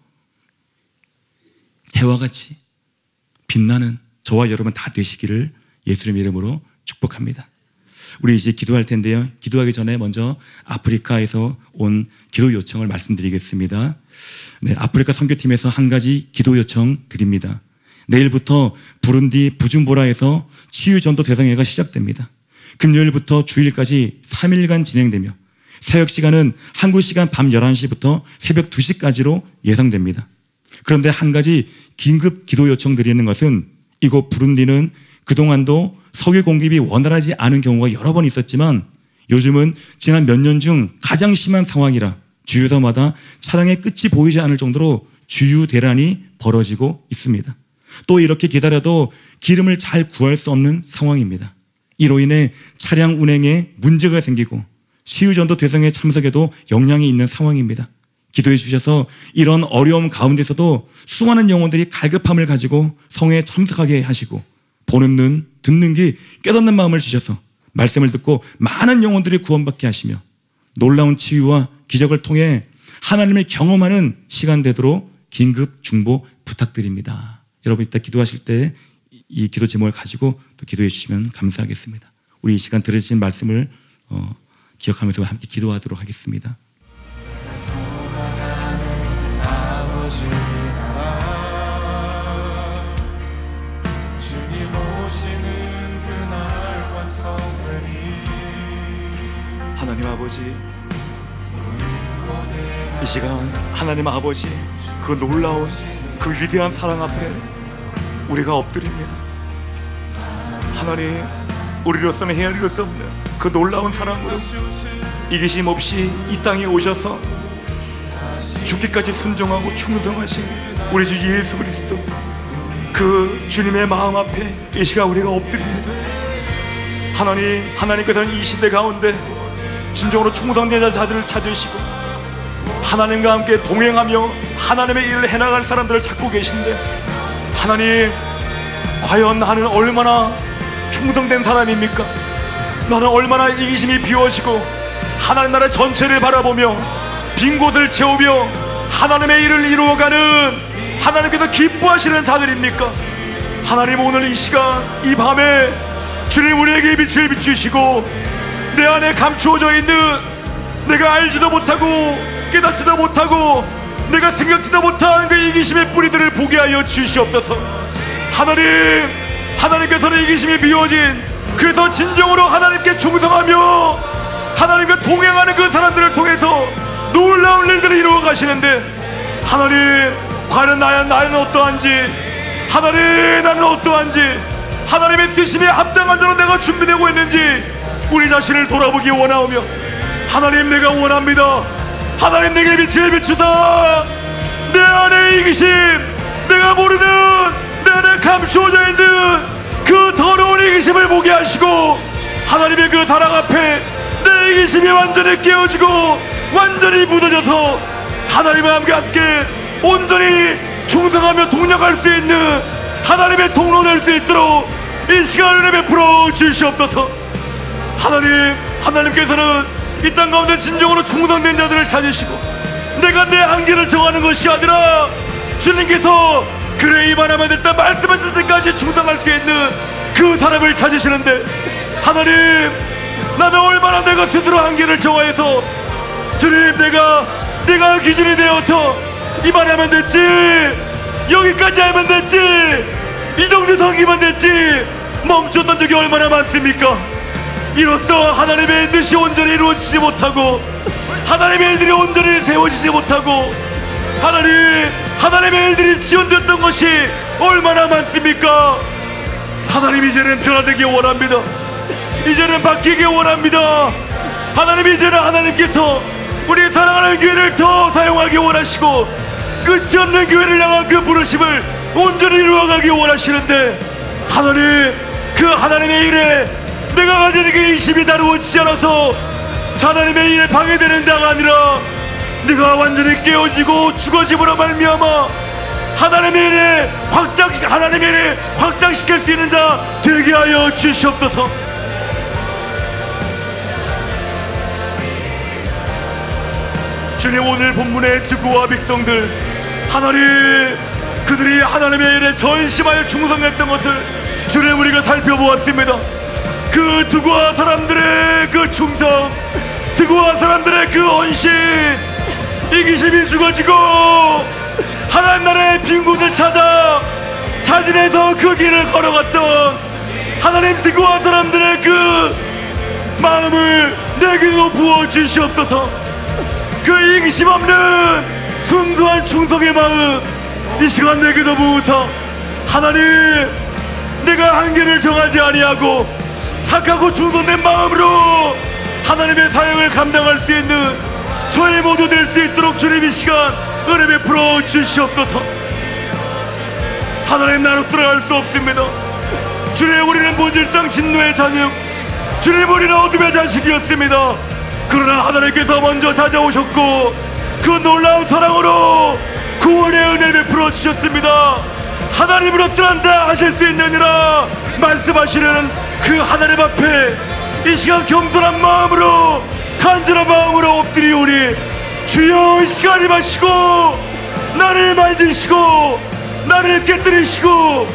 A: 해와 같이 빛나는 저와 여러분 다 되시기를 예수님의 이름으로 축복합니다. 우리 이제 기도할 텐데요. 기도하기 전에 먼저 아프리카에서 온 기도 요청을 말씀드리겠습니다. 네, 아프리카 선교팀에서 한 가지 기도 요청 드립니다. 내일부터 부룬디 부줌보라에서 치유전도 대성회가 시작됩니다. 금요일부터 주일까지 3일간 진행되며 사역 시간은 한국 시간 밤 11시부터 새벽 2시까지로 예상됩니다. 그런데 한 가지 긴급 기도 요청 드리는 것은 이곳 부룬디는 그동안도 석유 공급이 원활하지 않은 경우가 여러 번 있었지만 요즘은 지난 몇 년 중 가장 심한 상황이라 주유소마다 차량의 끝이 보이지 않을 정도로 주유 대란이 벌어지고 있습니다. 또 이렇게 기다려도 기름을 잘 구할 수 없는 상황입니다. 이로 인해 차량 운행에 문제가 생기고 치유전도 대성회 참석에도 영향이 있는 상황입니다. 기도해 주셔서 이런 어려움 가운데서도 수많은 영혼들이 갈급함을 가지고 성회에 참석하게 하시고 보는 눈, 듣는 귀, 깨닫는 마음을 주셔서 말씀을 듣고 많은 영혼들이 구원받게 하시며 놀라운 치유와 기적을 통해 하나님을 경험하는 시간 되도록 긴급 중보 부탁드립니다. 여러분 이따 기도하실 때 이 기도 제목을 가지고 또 기도해 주시면 감사하겠습니다. 우리 이 시간 들으신 말씀을 기억하면서 함께 기도하도록 하겠습니다. 하나님 아버지, 이 시간 하나님 아버지 그 놀라운 그 위대한 사랑 앞에 우리가 엎드립니다. 하나님, 우리로서는 헤아릴 수 없는 그 놀라운 사랑으로 이기심 없이 이 땅에 오셔서 죽기까지 순종하고 충성하신 우리 주 예수 그리스도, 그 주님의 마음 앞에 이 시간 우리가 엎드립니다. 하나님, 하나님께서는 이 시대 가운데 진정으로 충성된 자들을 찾으시고 하나님과 함께 동행하며 하나님의 일을 해나갈 사람들을 찾고 계신데, 하나님, 과연 나는 얼마나 충성된 사람입니까? 나는 얼마나 이기심이 비워지고 하나님 나라 전체를 바라보며 빈 곳을 채우며 하나님의 일을 이루어가는 하나님께서 기뻐하시는 자들입니까? 하나님, 오늘 이 시간 이 밤에 주님 우리에게 빛을 비추시고 내 안에 감추어져 있는 내가 알지도 못하고 깨닫지도 못하고 내가 생각지도 못한 그 이기심의 뿌리들을 보게 하여 주시옵소서. 하나님, 하나님께서는 이기심이 비워진, 그래서 진정으로 하나님께 충성하며 하나님과 동행하는 그 사람들을 통해서 놀라운 일들을 이루어 가시는데, 하나님, 과연 나는 어떠한지, 하나님, 나는 어떠한지, 하나님의 쓰심에 합당한 대로 내가 준비되고 있는지 우리 자신을 돌아보기 원하오며, 하나님, 내가 원합니다. 하나님, 내게 빛을 비추사 내 안에 이기심, 내가 모르는 내 안에 감추어져 있는 그 더러운 이기심을 보게 하시고 하나님의 그 사랑 앞에 내 이기심이 완전히 깨어지고 완전히 묻어져서 하나님과 함께 온전히 충성하며 동력할 수 있는 하나님의 통로 될 수 있도록 이 시간을 베풀어 주시옵소서. 하나님, 하나님께서는 이 땅 가운데 진정으로 충성된 자들을 찾으시고 내가 내 한계를 정하는 것이 아니라 주님께서 그래 이만하면 됐다 말씀하실 때까지 충성할 수 있는 그 사람을 찾으시는데, 하나님, 나는 얼마나 내가 스스로 한계를 정하여서 주님, 내가 기준이 되어서 이만하면 됐지, 여기까지 하면 됐지, 이 정도 성기면 됐지 멈췄던 적이 얼마나 많습니까? 이로써 하나님의 뜻이 온전히 이루어지지 못하고 하나님의 일들이 온전히 세워지지 못하고 하나님의 일들이 지연됐던 것이 얼마나 많습니까? 하나님, 이제는 변화되기 원합니다. 이제는 바뀌기 원합니다. 하나님, 이제는 하나님께서 우리 사랑하는 교회를 더 사용하기 원하시고 끝이 없는 교회를 향한 그 부르심을 온전히 이루어가기 원하시는데, 하나님, 그 하나님의 일에 내가 가진 그 이심이 다루어지지 않아서 하나님의 일에 방해되는 자가 아니라 네가 완전히 깨어지고 죽어짐으로 말미암아 하나님의 일에 확장시킬 수 있는 자 되게 하여 주시옵소서. 주님, 오늘 본문의 두고와 백성들, 하나님, 그들이 하나님의 일에 전심하여 충성했던 것을 주님 우리가 살펴보았습니다. 그 두고와 사람들의 그 충성, 두고와 사람들의 그 헌신, 이기심이 죽어지고 하나님 나라의 빈 곳을 찾아 자진해서 그 길을 걸어갔던 하나님 두고와 사람들의 그 마음을 내게도 부어주시옵소서. 그 이기심 없는 순수한 충성의 마음 이 시간 내게도 부으사, 하나님, 내가 한계를 정하지 아니하고 착하고 충성된 마음으로 하나님의 사역을 감당할 수 있는 저희 모두 될 수 있도록 주님 이 시간 은혜 베풀어 주시옵소서. 하나님, 나로서는 할 수 없습니다. 주님, 우리는 본질상 진노의 자녀, 주님, 우리는 어둠의 자식이었습니다. 그러나 하나님께서 먼저 찾아오셨고 그 놀라운 사랑으로 구원의 은혜 베풀어 주셨습니다. 하나님으로서는 다 하실 수 있느니라
B: 말씀하시는 그 하나님 앞에 이 시간 겸손한 마음으로, 간절한 마음으로 엎드리오니 주여, 이 시간 임하시고 나를 만지시고 나를 깨뜨리시고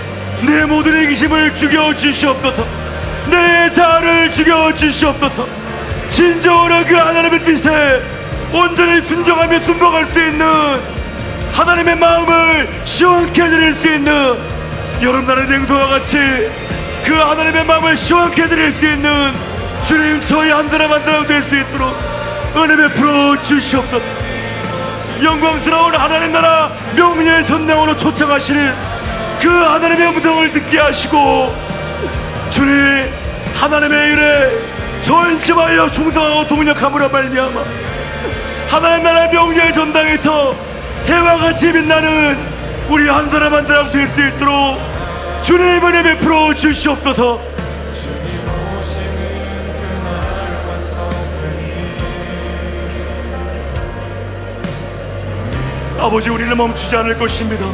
B: 내 모든 이기심을 죽여주시옵소서. 내 자아를 죽여주시옵소서. 진정으로 그 하나님의 뜻에 온전히 순종하며 순복할 수 있는 하나님의 마음을 시원케 해드릴 수 있는, 여름날의 냉소와 같이 그 하나님의 마음을 시원케 해드릴 수 있는 주님, 저희 한 사람 한 사람 될 수 있도록 은혜 베풀어 주시옵소서. 영광스러운 하나님 나라 명예의 선당으로 초청하시는 그 하나님의 음성을 듣게 하시고, 주님, 하나님의 일에 전심하여 충성하고 동력함으로 말미암아 하나님 나라 명예의 전당에서 해와 같이 빛나는 우리 한 사람 한 사람 될 수 있도록 주님 은혜 베풀어 주시옵소서. 아버지, 우리는 멈추지 않을 것입니다.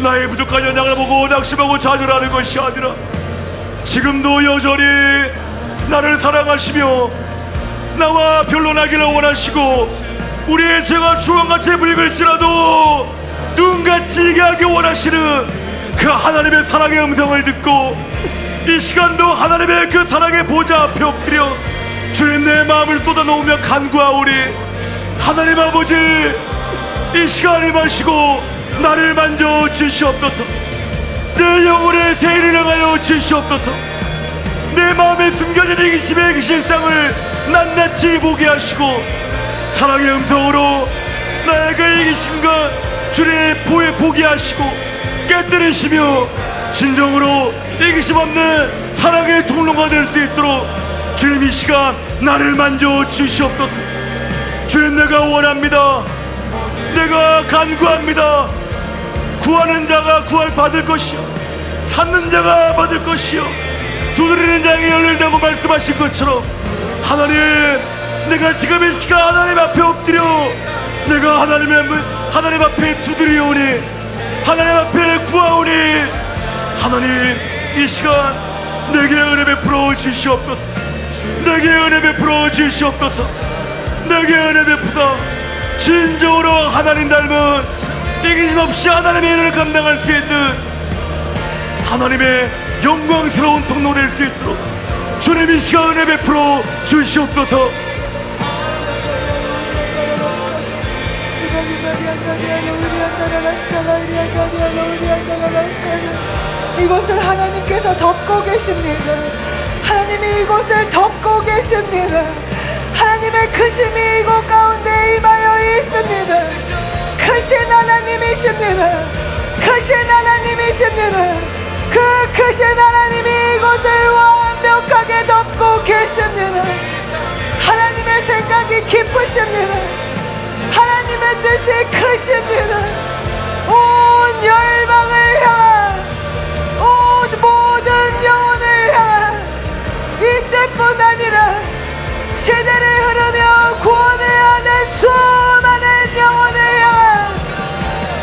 B: 나의 부족한 연약을 보고 낙심하고 좌절하는 것이 아니라 지금도 여전히 나를 사랑하시며 나와 변론하기를 원하시고 우리의 죄가 주황같이 붉을지라도 눈같이 얘기하기 원하시는 그 하나님의 사랑의 음성을 듣고 이 시간도 하나님의 그 사랑의 보좌 앞에 엎드려 주님 내 마음을 쏟아놓으며 간구하오니, 하나님 아버지, 이 시간에 마시고 나를 만져 주시옵소서. 내 영혼의 세일을 향하여 주시옵소서. 내 마음에 숨겨진 이기심의 그 실상을 낱낱이 보게 하시고 사랑의 음성으로 나의 그 이기심과 주님 보게 하시고 깨뜨리시며 진정으로 이기심 없는 사랑의 통로가 될 수 있도록 주님 이 시간 나를 만져 주시옵소서. 주님, 내가 원합니다. 내가 간구합니다. 구하는 자가 받을 것이요, 찾는 자가 받을 것이요, 두드리는 자에게 열린다고 말씀하신 것처럼 하나님, 내가 지금 이 시간 하나님 앞에 엎드려 내가 하나님 앞에 두드리오니, 하나님 앞에 구하오니, 하나님 이 시간 내게 은혜 베풀어 주시옵소서. 내게 은혜 베풀어 주시옵소서. 내게 은혜 베푸사 진정으로 하나님 닮은 이기심 없이 하나님의 일을 감당할 수 있는 하나님의 영광스러운 통로 될 수 있도록 주님 이 시간 은혜 베풀어 주시옵소서.
C: 이곳을 하나님께서 덮고 계십니다. 하나님이 이곳을 덮고 계십니다. 하나님의 크심이 이곳 가운데 임하여 있습니다. 크신 하나님이십니다. 크신 하나님이십니다. 그 크신 하나님이 이곳을 완벽하게 덮고 계십니다. 하나님의 생각이 깊으십니다. 하나님의 뜻이 크십니다. 온 열방을 향한, 온 모든 영혼을 향한, 이때뿐 아니라 시대를 흐르며 구원해야 하는 수많은 영혼을 향한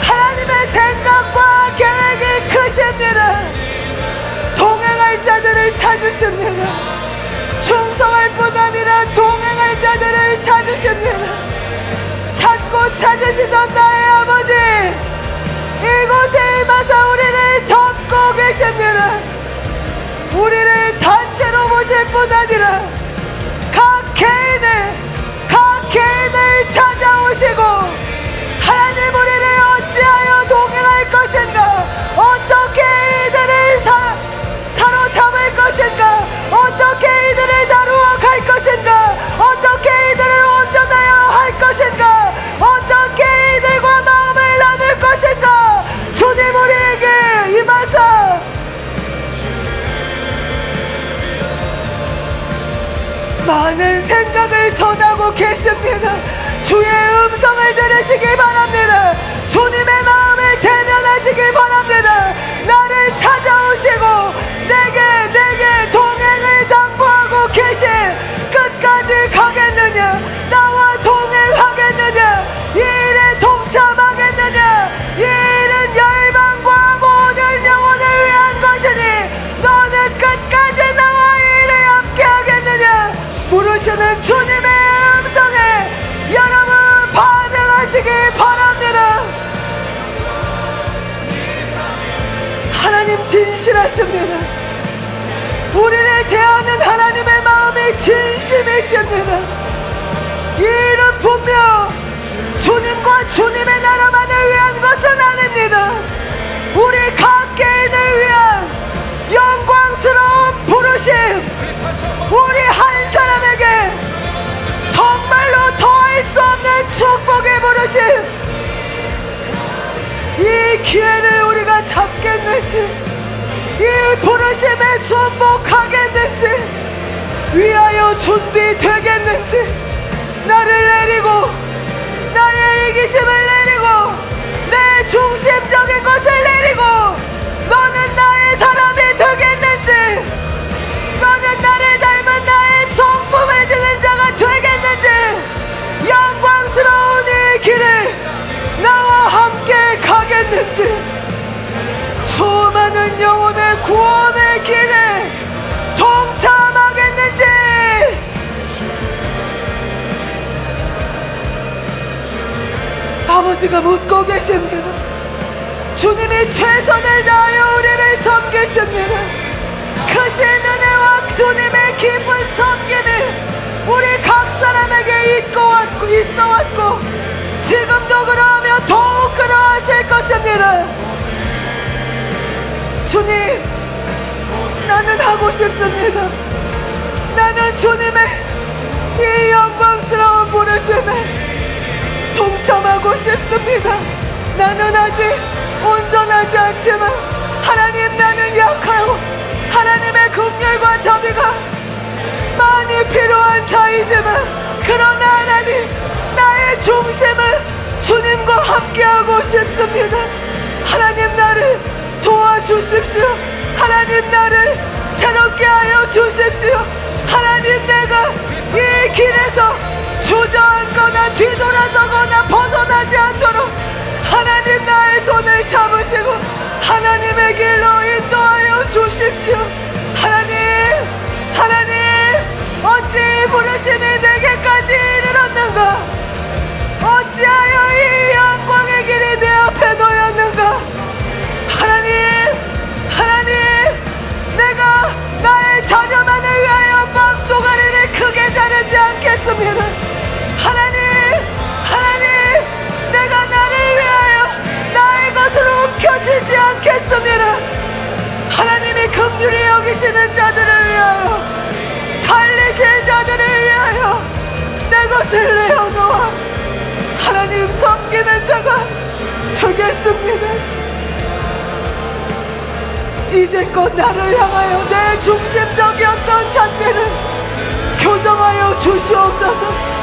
C: 하나님의 생각과 계획이 크십니다. 동행할 자들을 찾으십니다. 충성할 뿐 아니라 동행할 자들을 찾으십니다. 찾고 찾으시던 나의 아버지, 이곳에 임하사 우리를 덮고 계십니다. 우리를 단체로 보실 뿐 아니라 각 개인을 찾아오시고, 하나님 우리를 어찌하여 동행할 것인가, 어떻게 이들을 사로잡을 것인가, 어떻게 이들을 다루어 갈 것인가, 어떻게 이들을 온전하여 할 것인가, 어떻게 이들과 마음을 나눌 것인가, 주님 우리에게 임하사 많은 생각을 전하고 계십니다. 주의 음성을 들으시기 바랍니다. 주님의 마음을 대면하시기 바랍니다. 나를 찾아오시고 내게 동행을 당부하고 계신, 끝까지 가겠느냐, 나와 동행하겠느냐, 이 일에 동참하겠느냐, 이 일은 열방과 모든 영혼을 위한 것이니 너는 하나님 진실하십니다. 우리를 대하는 하나님의 마음이 진심이십니다. 이 일은 분명 주님과 주님의 나라만을 위한 것은 아닙니다. 우리 각 개인을 위한 영광스러운 부르심, 우리 한 사람에게 정말로 더할 수 없는 축복의 부르심, 이 기회를 우리가 잡겠는지, 이 부르심에 순복하겠는지, 위하여 준비되겠는지, 나를 내리고 나의 이기심을 내리고 내 중심적인 것을 내리고 너는 나의 사람이 되겠는지, 너는 나를 닮은 나의 성품을 지닌 자가 되겠는지, 영광스러운 이 길을 나와 함께 가겠는지, 수많은 영혼의 구원의 길에 동참하겠는지, 아버지가 묻고 계십니다. 주님이 최선을 다하여 우리를 섬기십니다. 크신 은혜와 주님의 깊은 섬김이 우리 각 사람에게 있어 왔고 지금도 그러하며 더욱 그러하실 것입니다. 주님, 나는 하고 싶습니다. 나는 주님의 이 영광스러운 부르심에 동참하고 싶습니다. 나는 아직 온전하지 않지만 하나님, 나는 약하고 하나님의 긍휼과 자비가 많이 필요한 자이지만, 그러나 하나님, 나의 중심을 주님과 함께하고 싶습니다. 하나님, 나를 도와주십시오. 하나님, 나를 새롭게 하여 주십시오. 하나님, 내가 이 길에서 주저앉거나 뒤돌아서거나 벗어나지 않도록 하나님, 나의 손을 잡으시고 하나님의 길로 인도하여 주십시오. 하나님, 하나님, 어찌 부르심이 내게까지 이르렀는가? 어찌하여 이 영광의 길이 내 앞에 놓였는가? 하나님, 하나님, 내가 나의 자녀만을 위하여 빵 조가리를 크게 자르지 않겠습니다. 하나님, 하나님, 내가 나를 위하여 나의 것으로 움켜쥐지 않겠습니다. 하나님이 긍휼히 여기시는 자들을 위하여, 살리실 자들을 위하여 내 것을 내어놓아 하나님 섬기는 자가 되겠습니다. 이제껏 나를 향하여 내 중심적이었던 잣대를 교정하여 주시옵소서.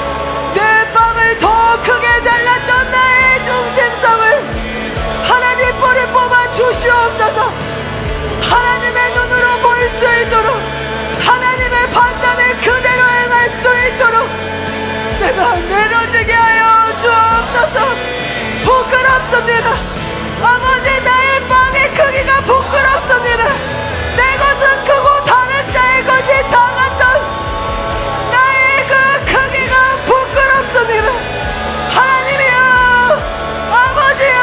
C: 내 빵을 더 크게 잘랐던 나의 중심성을 하나님 뿌리 뽑아 주시옵소서. 하나님의 눈으로 볼 수 있도록, 하나님의 판단을 그대로 행할 수 있도록 내가 내려지게 하여 주옵소서. 부끄럽습니다. 아버지, 나의 빵의 크기가 부끄럽습니다. 내 것은 크고 다른 자의 것이 작았던 나의 그 크기가 부끄럽습니다. 하나님이여, 아버지여,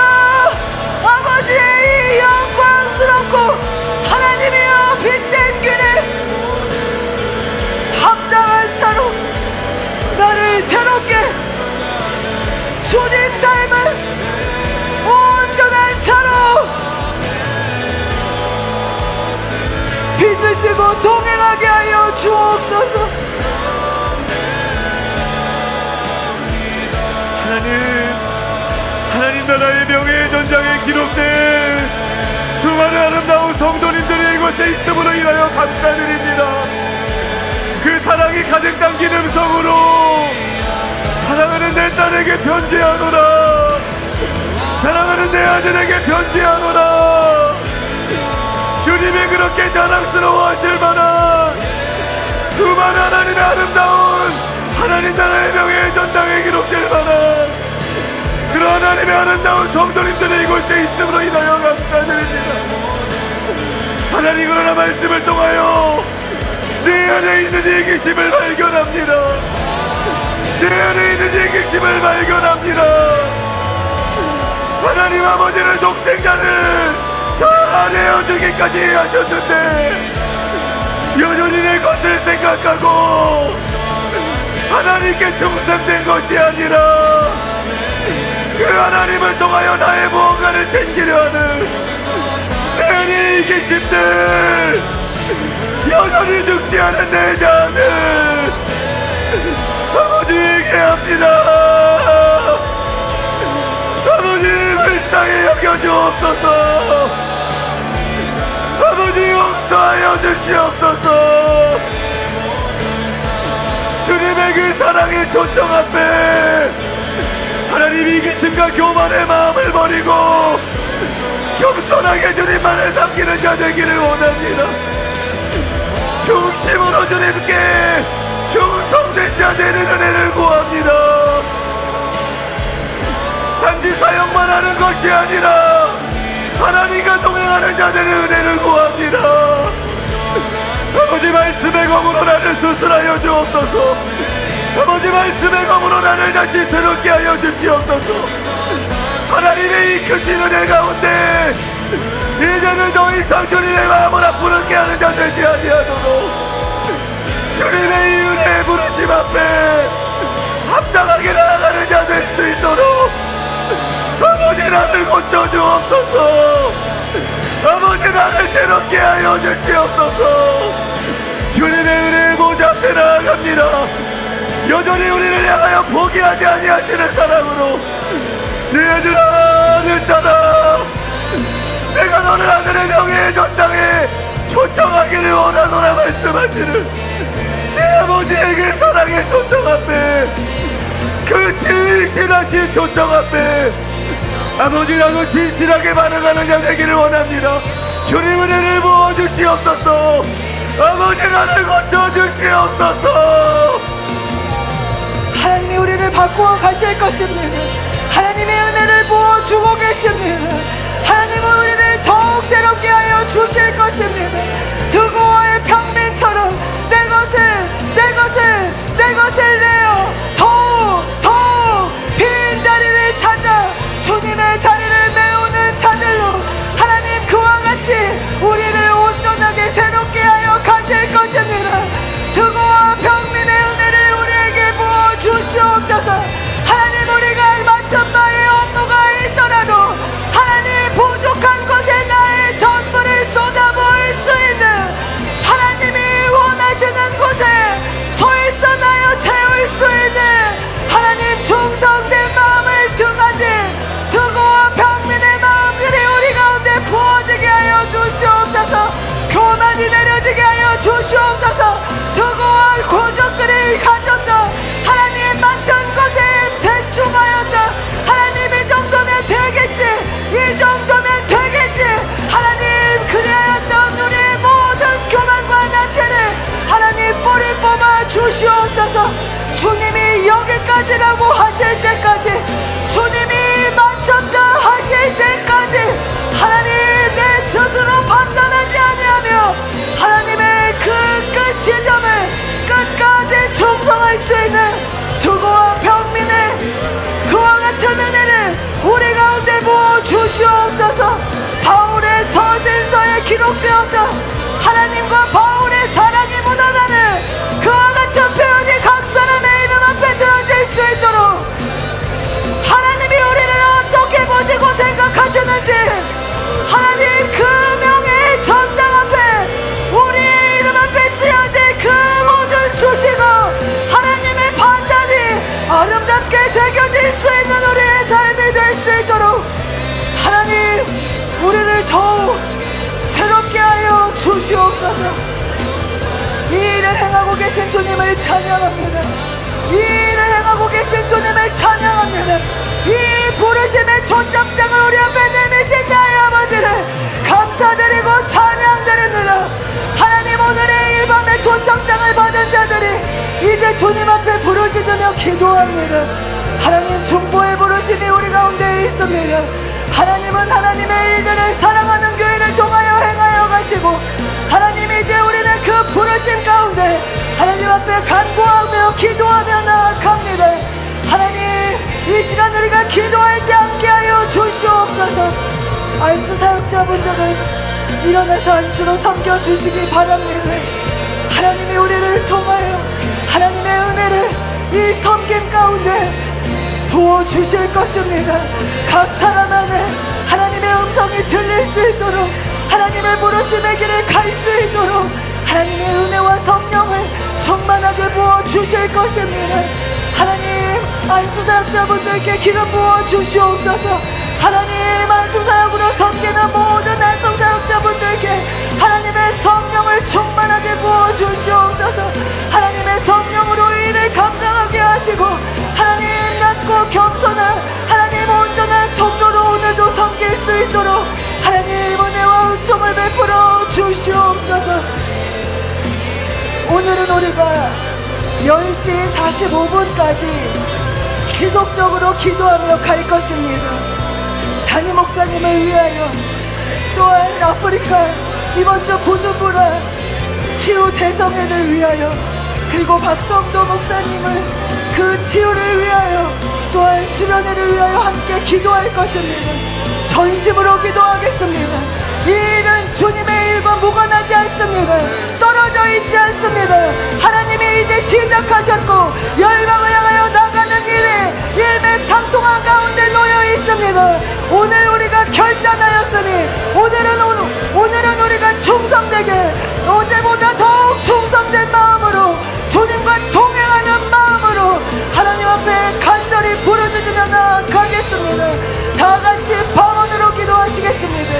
C: 아버지의 이 영광스럽고 하나님이여 빛된 길에 합당한 차로 나를 새롭게 주님 닮은 온전한 차로 빚으시고 동행하게 하여 주옵소서.
B: 하나님 나라의 명예의 전장에 기록된 수많은 아름다운 성도님들이 이곳에 있음으로 인하여 감사드립니다. 그 사랑이 가득 담긴 음성으로 사랑하는 내 딸에게 편지하노라, 사랑하는 내 아들에게 편지하노라. 주님이 그렇게 자랑스러워 하실 만한 수많은 하나님의 아름다운 하나님 나라의 명예의 전당에 기록될 만한 그런 하나님의 아름다운 성도님들이 이곳에 있음으로 인하여 감사드립니다. 하나님, 그러나 말씀을 통하여 내 안에 있는 이기심을 발견합니다. 내 안에 있는 이기심을 발견합니다. 하나님 아버지를 독생자를 다 내어주기까지 하셨는데 여전히 내 것을 생각하고 하나님께 충성된 것이 아니라 그 하나님을 통하여 나의 무언가를 챙기려 하는 내 안에 이기심들, 여전히 죽지 않은 내 자들 아버지 회개합니다. 아버지 불쌍히 여겨주옵소서. 아버지 용서하여 주시옵소서. 주님의 그 사랑의 초청 앞에 하나님 이기심과 교만의 마음을 버리고 겸손하게 주님만을 섬기는 자 되기를 원합니다. 중심으로 주님께 충성된 자 되는 은혜를 구합니다. 단지 사역만 하는 것이 아니라 하나님과 동행하는 자들의 은혜를 구합니다. 아버지 말씀의 검으로 나를 수술하여 주옵소서. 아버지 말씀의 검으로 나를 다시 새롭게 하여 주시옵소서. 하나님의 이 크신 은혜 가운데 이제는 더 이상 주님의 마음을 아프게 하는 자 되지 아니하도록 주님의 이 은혜의 부르심 앞에 합당하게 나아가는 자 될 수 있도록 아버지 나를 고쳐주옵소서. 아버지 나를 새롭게 하여 주시옵소서. 주님의 은혜의 보좌 앞에 나아갑니다. 여전히 우리를 향하여 포기하지 아니하시는 사랑으로 네 아들아 내 딸아 내가 너를 하늘의 명예의 전당에 초청하기를 원하노라 말씀하시는 내 아버지의 그 사랑의 초청 앞에 그 진실하신 초청 앞에 아버지 나도 진실하게 반응하는 자 되기를 원합니다. 주님 은혜를 부어주시옵소서. 아버지 나를 고쳐주시옵소서.
C: 하나님이 우리를 바꾸어 가실 것입니다. 하나님의 은혜를 부어주고 계십니다. 하나님은 우리를 더욱 새롭게 하여 주실 것입니다. 두고와의 평민처럼 내 것을 내어 더욱 빈자리를 찾아 주님의 자리를 메우는 자들로 하나님 그와 같이 우리를 온전하게 새롭게 하여 가실 것입니다. 두고와 평민의 은혜를 우리에게 부어주시옵소서. 하나님 우리가 맡은 바의 업무가 있더라도 하나님 부족한 것에 나의 전부를 쏟아부을 수 있는 하나님이 원하시는 곳에 솔선하여 채울 수 있는 하나님 충성된 마음을 두 가지 두고와 평민의 마음들이 우리 가운데 부어지게 하여 주시옵소서. 교만이 내려지게 하여 주시옵소서. 두고와 고족들이 가졌던 하나님 맡은 것에 대충하였다. 하나님 이 정도면 되겠지, 이 정도면 되겠지. 하나님 그리하였던 우리의 모든 교만과 나태를 하나님 뿌리 뽑아 주시옵소서. 주님이 여기까지라고 하실 때까지, 주님이 마쳤다 하실 때까지 하나님 내 스스로 판단하지 아니하며 하나님의 그 끝 지점을 끝까지 충성할 수 있는 두고와 평민의 그와 같은 은혜를 우리 가운데 부어 주시옵소서. 바울의 서신서에 기록되어서 하나님과 바울의 사랑이 묻어나는 그와 같은 표현이 각 사람의 이름 앞에 들어질 수 있도록 하나님이 우리를 어떻게 보시고 생각하시는지 하나님 그 명예의 전당 앞에 우리의 이름 앞에 쓰여질 그 모든 수식어 하나님의 판단이 아름답게 새겨질 수 있는 우리의 삶이 될 수 있도록 하나님 우리를 더욱 새롭게 하여 주시옵소서. 이 일을 행하고 계신 주님을 찬양합니다. 이 일을 행하고 계신 주님을 찬양합니다. 이 부르심의 초점장을 우리 앞에 내미신 나의 아버지를 감사드리고 찬양드립니다. 하나님 오늘의 이 밤의 초점장을 받은 자들이 이제 주님 앞에 부르짖으며 기도합니다. 하나님 중보의 부르심이 우리 가운데 있습니다. 하나님은 하나님의 일들을 사랑하는 교회를 통하여 행하여 가시고 하나님 이제 우리는 그 부르심 가운데 하나님 앞에 간구하며 기도하며 나아갑니다. 하나님 이 시간 우리가 기도할 때 함께하여 주시옵소서. 안수 사역자분들을 일어나서 안수로 섬겨주시기 바랍니다. 하나님이 우리를 통하여 하나님의 은혜를 이 섬김 가운데 부어주실 것입니다. 각 사람 안에 하나님의 음성이 들릴 수 있도록, 하나님의 부르심의 길을 갈 수 있도록 하나님의 은혜와 성령을 충만하게 부어주실 것입니다. 하나님, 안수사역자분들께 기름 부어주시옵소서. 하나님, 안수사역으로 섬기는 모든 안수사역자분들께 하나님의 성령을 충만하게 부어주시옵소서. 하나님의 성령으로 일을 감당하게 하시고 하나님, 낮고 겸손한 하나님 온전한 통로로 오늘도 섬길 수 있도록 하나님 은혜와 은총을 베풀어 주시옵소서. 오늘은 우리가 10시 45분까지 지속적으로 기도하며 갈 것입니다. 담임 목사님을 위하여, 또한 아프리카 이번 주 부주부라 치유 대성회를 위하여, 그리고 박성도 목사님을 그 치유를 위하여, 또한 수련회를 위하여 함께 기도할 것입니다. 전심으로 기도하겠습니다. 이 일은 주님의 일과 무관하지 않습니다. 떨어져 있지 않습니다. 하나님이 이제 시작하셨고 열방을 향하여 나가는 일에 일맥상통한 가운데 놓여 있습니다. 오늘 우리가 결단하였으니 오늘은 우리가 충성되게, 어제보다 더욱 충성된 마음으로, 주님과 동행하는 마음으로 하나님 앞에 간절히 부르짖으며 나아가겠습니다. 다 같이 방언으로 기도하시겠습니다.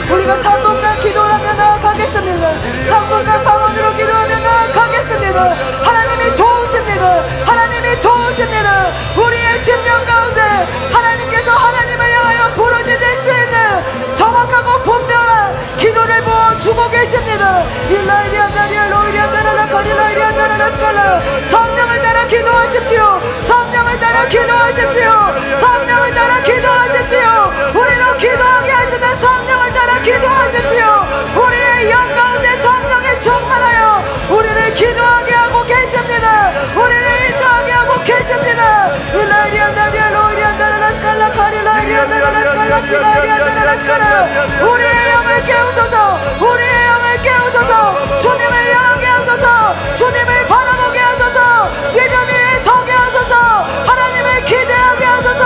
C: 우리가 3분간 기도하며 나아가겠습니다. 3분간 방언으로 기도하며 나아가겠습니다. 하나님이 도우십니다. 하나님이 도우십니다. 우리의 심령 가운데 하나님께서 하나님을 향하여 부르짖을 수 있는 정확하고 분명한 기도를 부어주고 계십니다. 성령을 따라 기도하십시오. 성령을 따라 기도하십시오. 성령을 따라 기도하십시오. 우리로 기도하게 하시는 성령을 따라 기도하십시오. 우리의 영 가운데 성령이 충만하여 우리를 기도하게 하고 계십니다. 우리를 인도하게 하고 계십니다. 우리의 영을 깨우소서. 우리의 영을 깨우소서. 주님을 향하게 하소서. 주님을 바라보게 하소서. 믿음 위에 서게 하소서. 하나님을 기대하게 하소서.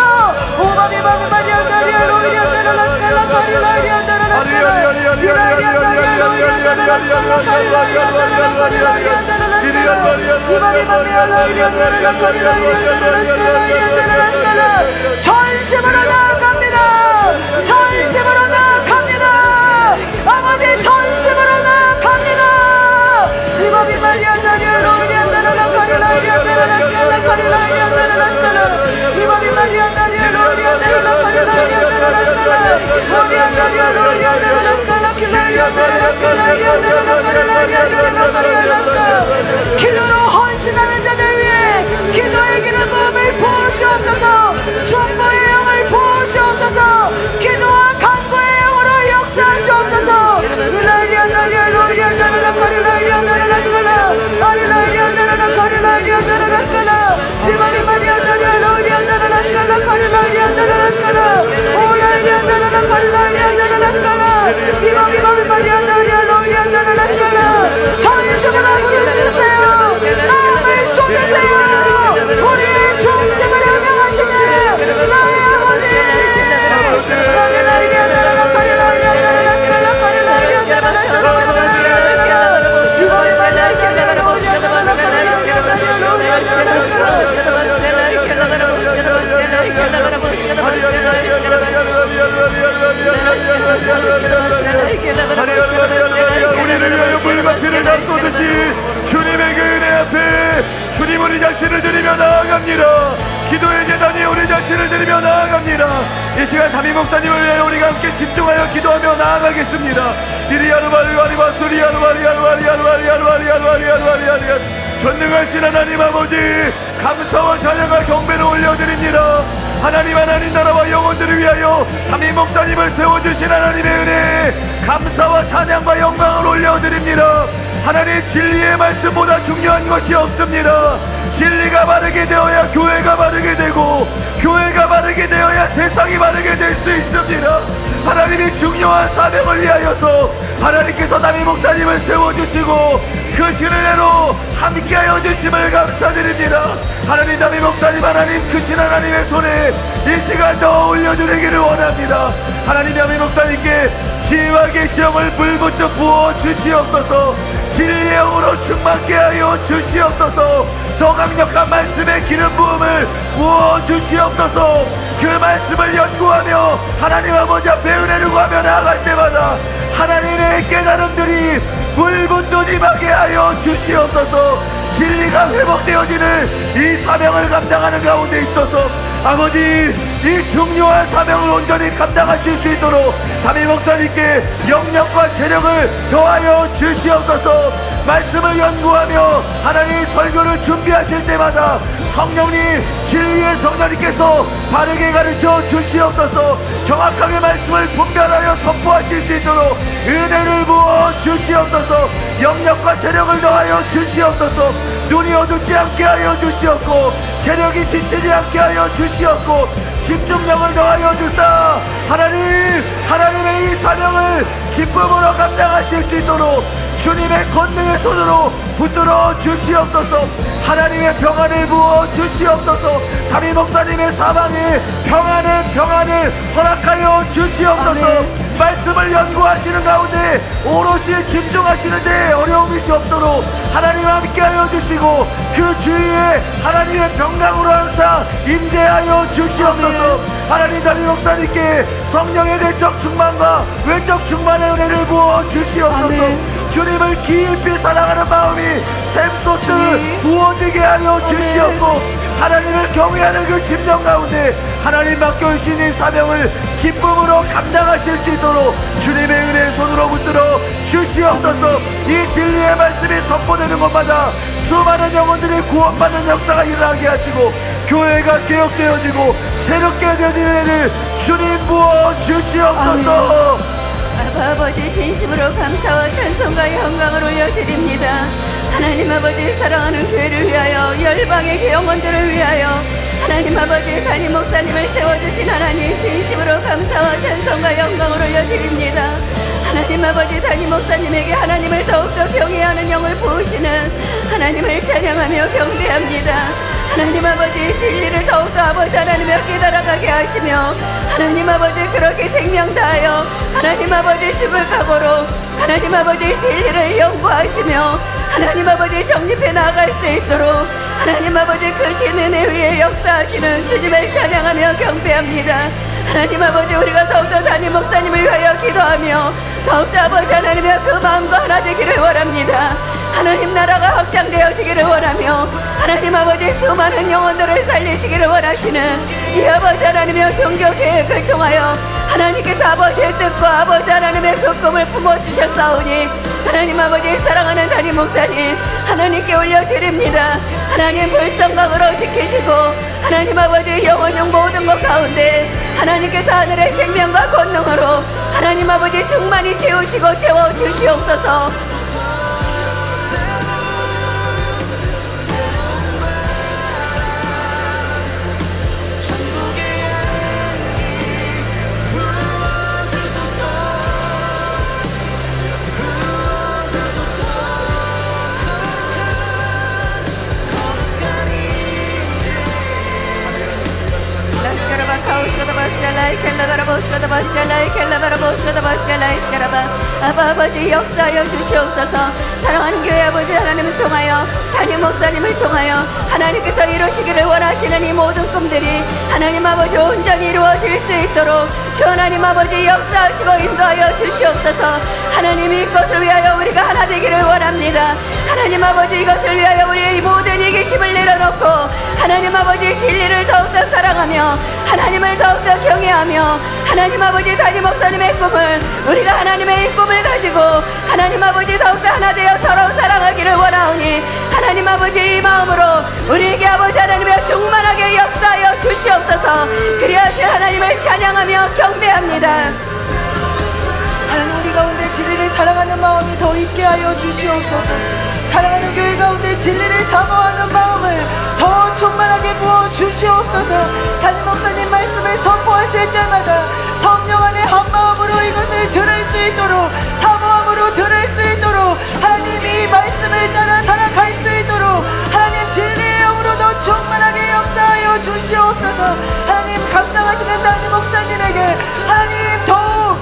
C: 전심으로 나아갑니다. 전심으로 나아갑니다. 아버지, 전심으로 나아갑니다. 이바비 마리안다리아 로리안다라라 카리라이리안다라라 스칼라 카리라이리안다라라 이바비 마리안다리아 로리안다라라 카리라이리안다라라 스칼라 로리안다리아 로리안다라라 스칼라 킬라이리안다라라 스칼라이리안다라라 카리라이리안다라라 카리라이리안다라라 기도로 헌신하는 자들 위해 기도의 기름 부음을 부으시옵소서. 중보의 영을 부으시옵소서. 기도와 간구의 영으로 역사하시옵소서. 일라이리안다리아 로리안다라라 카리라이리안다라라 스칼라 아리라이리안다라라 카리라이리안다라라 스칼라 이바비 마리안다리아 로리안다라라 스칼라 카리라이리안다라라 스칼라 오라이리안다라라 카리라이리안다라라 스칼라 이바비 마리안다리아 로리안다라라 스칼라 전심으로 부르짖으세요. 마음을 쏟으세요. 우리의 중심을 함양하시는 나의 아버지. 카리라이리안다라라 카리라이리안다라라 스칼라 카리라이리안다라라 스칼라 이바비 마리안다리아 로리안다라라 카리라이리안다라라 로리안다라라
B: 우리를 위하여 물과 피를 다 쏟으시 주님의 그 은혜 앞에 주님 우리 자신을 드리며 나아갑니다. 기도의 재단에 우리 자신을 드리며 나아갑니다. 이 시간 담임 목사님을 위하여 우리가 함께 집중하여 기도하며 나아가겠습니다. 이리아르바리바리바 수리아르바리아르바리아르바리아르바리아르바리아르바리아르바리아르 전능하신 하나님 아버지, 감사와 찬양과 경배를 올려드립니다. 하나님 나라와 영혼들을 위하여 담임 목사님을 세워주신 하나님의 은혜, 감사와 찬양과 영광을 올려드립니다. 하나님, 진리의 말씀보다 중요한 것이 없습니다. 진리가 바르게 되어야 교회가 바르게 되고, 교회가 바르게 되어야 세상이 바르게 될 수 있습니다. 하나님이 중요한 사명을 위하여서 하나님께서 담임 목사님을 세워주시고 그 신은혜로 함께하여 주심을 감사드립니다. 하나님, 담임 목사님, 하나님 크신 하나님의 손에 이 시간 더 올려드리기를 원합니다. 하나님, 담임 목사님께 지혜와 계시형을 불붙듯 부어 주시옵소서. 진리의 영으로 충만케 하여 주시옵소서. 더 강력한 말씀의 기름 부음을 부어 주시옵소서. 그 말씀을 연구하며 하나님 아버지 앞에 은혜를 구하며 나아갈 때마다 하나님의 깨달음들이 불붙듯 임하게 하여 주시옵소서. 진리가 회복되어지는 이 사명을 감당하는 가운데 있어서 아버지, 이 중요한 사명을 온전히 감당하실 수 있도록 담임 목사님께 영역과 재력을 더하여 주시옵소서. 말씀을 연구하며 하나님 설교를 준비하실 때마다 성령님, 진리의 성령님께서 바르게 가르쳐 주시옵소서. 정확하게 말씀을 분별하여 선포하실 수 있도록 은혜를 부어 주시옵소서. 영역과 재력을 더하여 주시옵소서. 눈이 어둡지 않게 하여 주시옵고 재력이 지치지 않게 하여 주시옵고 집중력을 더하여 주사 하나님의 이 사명을 기쁨으로 감당하실 수 있도록 주님의 권능의 손으로 붙들어 주시옵소서. 하나님의 평안을 부어 주시옵소서. 담임 목사님의 사방에 평안을 허락하여 주시옵소서. 아멘. 말씀을 연구하시는 가운데 오롯이 집중하시는데 어려움이 없도록 하나님 함께하여 주시고 그 주위에 하나님의 평강으로 항상 임재하여 주시옵소서. 아멘. 하나님, 담임 목사님께 성령의 내적 충만과 외적 충만의 은혜를 부어 주시옵소서. 아멘. 주님을 깊이 사랑하는 마음이 샘솟듯 부어지게 하여 주시옵고 하나님을 경외하는 그 심령 가운데 하나님 맡겨주신 이 사명을 기쁨으로 감당하실 수 있도록 주님의 은혜의 손으로 붙들어 주시옵소서. 이 진리의 말씀이 선포되는 곳마다 수많은 영혼들이 구원받는 역사가 일어나게 하시고 교회가 개혁되어지고 새롭게 되어지는 은혜를 주님 부어 주시옵소서.
D: 아버지, 진심으로 감사와 찬송과 영광을 올려드립니다. 하나님 아버지, 사랑하는 교회를 위하여 열방의 영혼들을 위하여 하나님 아버지, 담임 목사님을 세워주신 하나님, 진심으로 감사와 찬송과 영광을 올려드립니다. 하나님 아버지, 담임 목사님에게 하나님을 더욱더 경외하는 영을 부으시는 하나님을 찬양하며 경배합니다. 하나님 아버지, 진리를 더욱더 아버지 하나님을 깨달아가게 하시며 하나님 아버지, 그렇게 생명 다하여 하나님 아버지 죽을 각오로 하나님 아버지 진리를 연구하시며 하나님 아버지 정립해 나아갈 수 있도록 하나님 아버지 크신 은혜 위에 역사하시는 주님을 찬양하며 경배합니다. 하나님 아버지, 우리가 더욱더 담임 목사님을 위하여 기도하며 더욱더 아버지 하나님의 그 마음과 하나 되기를 원합니다. 하나님 나라가 확장되어지기를 원하며 하나님 아버지 수많은 영혼들을 살리시기를 원하시는 이 아버지 하나님의 종교 계획을 통하여 하나님께서 아버지의 뜻과 아버지 하나님의 그 꿈을 품어주셨사오니 하나님 아버지, 사랑하는 담임 목사님 하나님께 올려드립니다. 하나님 불성각으로 지키시고 하나님 아버지 영혼용 모든 것 가운데 하나님께서 하늘의 생명과 권능으로 하나님 아버지 충만히 채우시고 채워주시옵소서. 아버지, 역사하여 주시옵소서. 사랑하는 교회 아버지 하나님을 통하여 담임 목사님을 통하여 하나님께서 이루시기를 원하시는 이 모든 꿈들이 하나님 아버지 온전히 이루어질 수 있도록 주 하나님 아버지 역사하시고 인도하여 주시옵소서. 하나님, 이것을 위하여 우리가 하나 되기를 원합니다. 하나님 아버지, 이것을 위하여 우리의 이 모든 이기심을 내려놓고 하나님 아버지 진리를 더욱더 사랑하며 하나님을 더욱더 경외하며 하나님 아버지 담임 목사님의 꿈을 우리가 하나님의 이 꿈을 가지고 하나님 아버지 더욱더 하나 되어 서로 사랑하기를 원하오니 하나님 아버지 이 마음으로 우리에게 아버지 하나님의 충만하게 역사하여 주시옵소서. 그리하신 하나님을 찬양하며 경배합니다.
C: 하나님, 우리 가운데 진리를 사랑하는 마음이 더 있게 하여 주시옵소서. 사랑하는 교회 가운데 진리를 사모하는 마음을 더 충만하게 부어 주시옵소서. 담임 목사님 말씀을 선포하실 때마다 성령 안에 한 마음으로 이것을 들을 수 있도록, 사모함으로 들을 수 있도록, 하나님 이 말씀을 따라 살아갈 수 있도록 하나님 진리의 영으로 더 충만하게 역사하여 주시옵소서. 하나님, 감당하시는 담임 목사님에게 하나님 더욱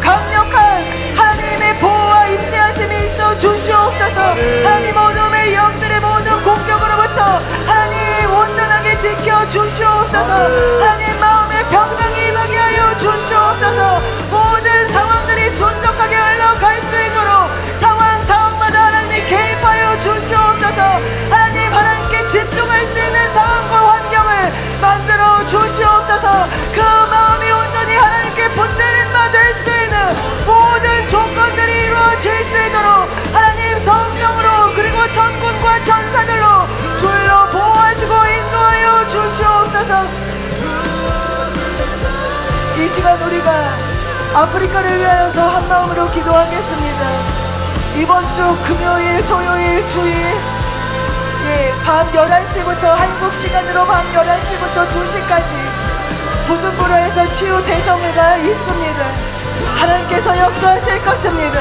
C: 강력한 하나님의 보호와 임재하심이 있어 주시옵소서. 하나님, 어둠의 영들의 모든 공격으로부터 하나님 온전하게 지켜 주시옵소서. 하나님, 마음의 평강이 임하게 하여 주시옵소서. 모든 상황들이 순적하게 흘러갈 수 있도록 상황마다 하나님이 개입하여 주시옵소서. 하나님께 집중할 수 있는 상황과 환경을 만들어 주시옵소서. 그 마음이 온전히 하나님께 붙들린 바 될 수 있는 모든 조건들이 이루어질 수 있도록 하나님 성령으로, 그리고 천군과 천사들로 둘러 보호하시고 인도하여 주시옵소서. 이 시간 우리가 아프리카를 위하여서 한 마음으로 기도하겠습니다. 이번 주 금요일, 토요일, 주일 밤 11시부터 한국 시간으로 밤 11시부터 2시까지 부준부로에서 치유 대성회가 있습니다. 하나님께서 역사하실 것입니다.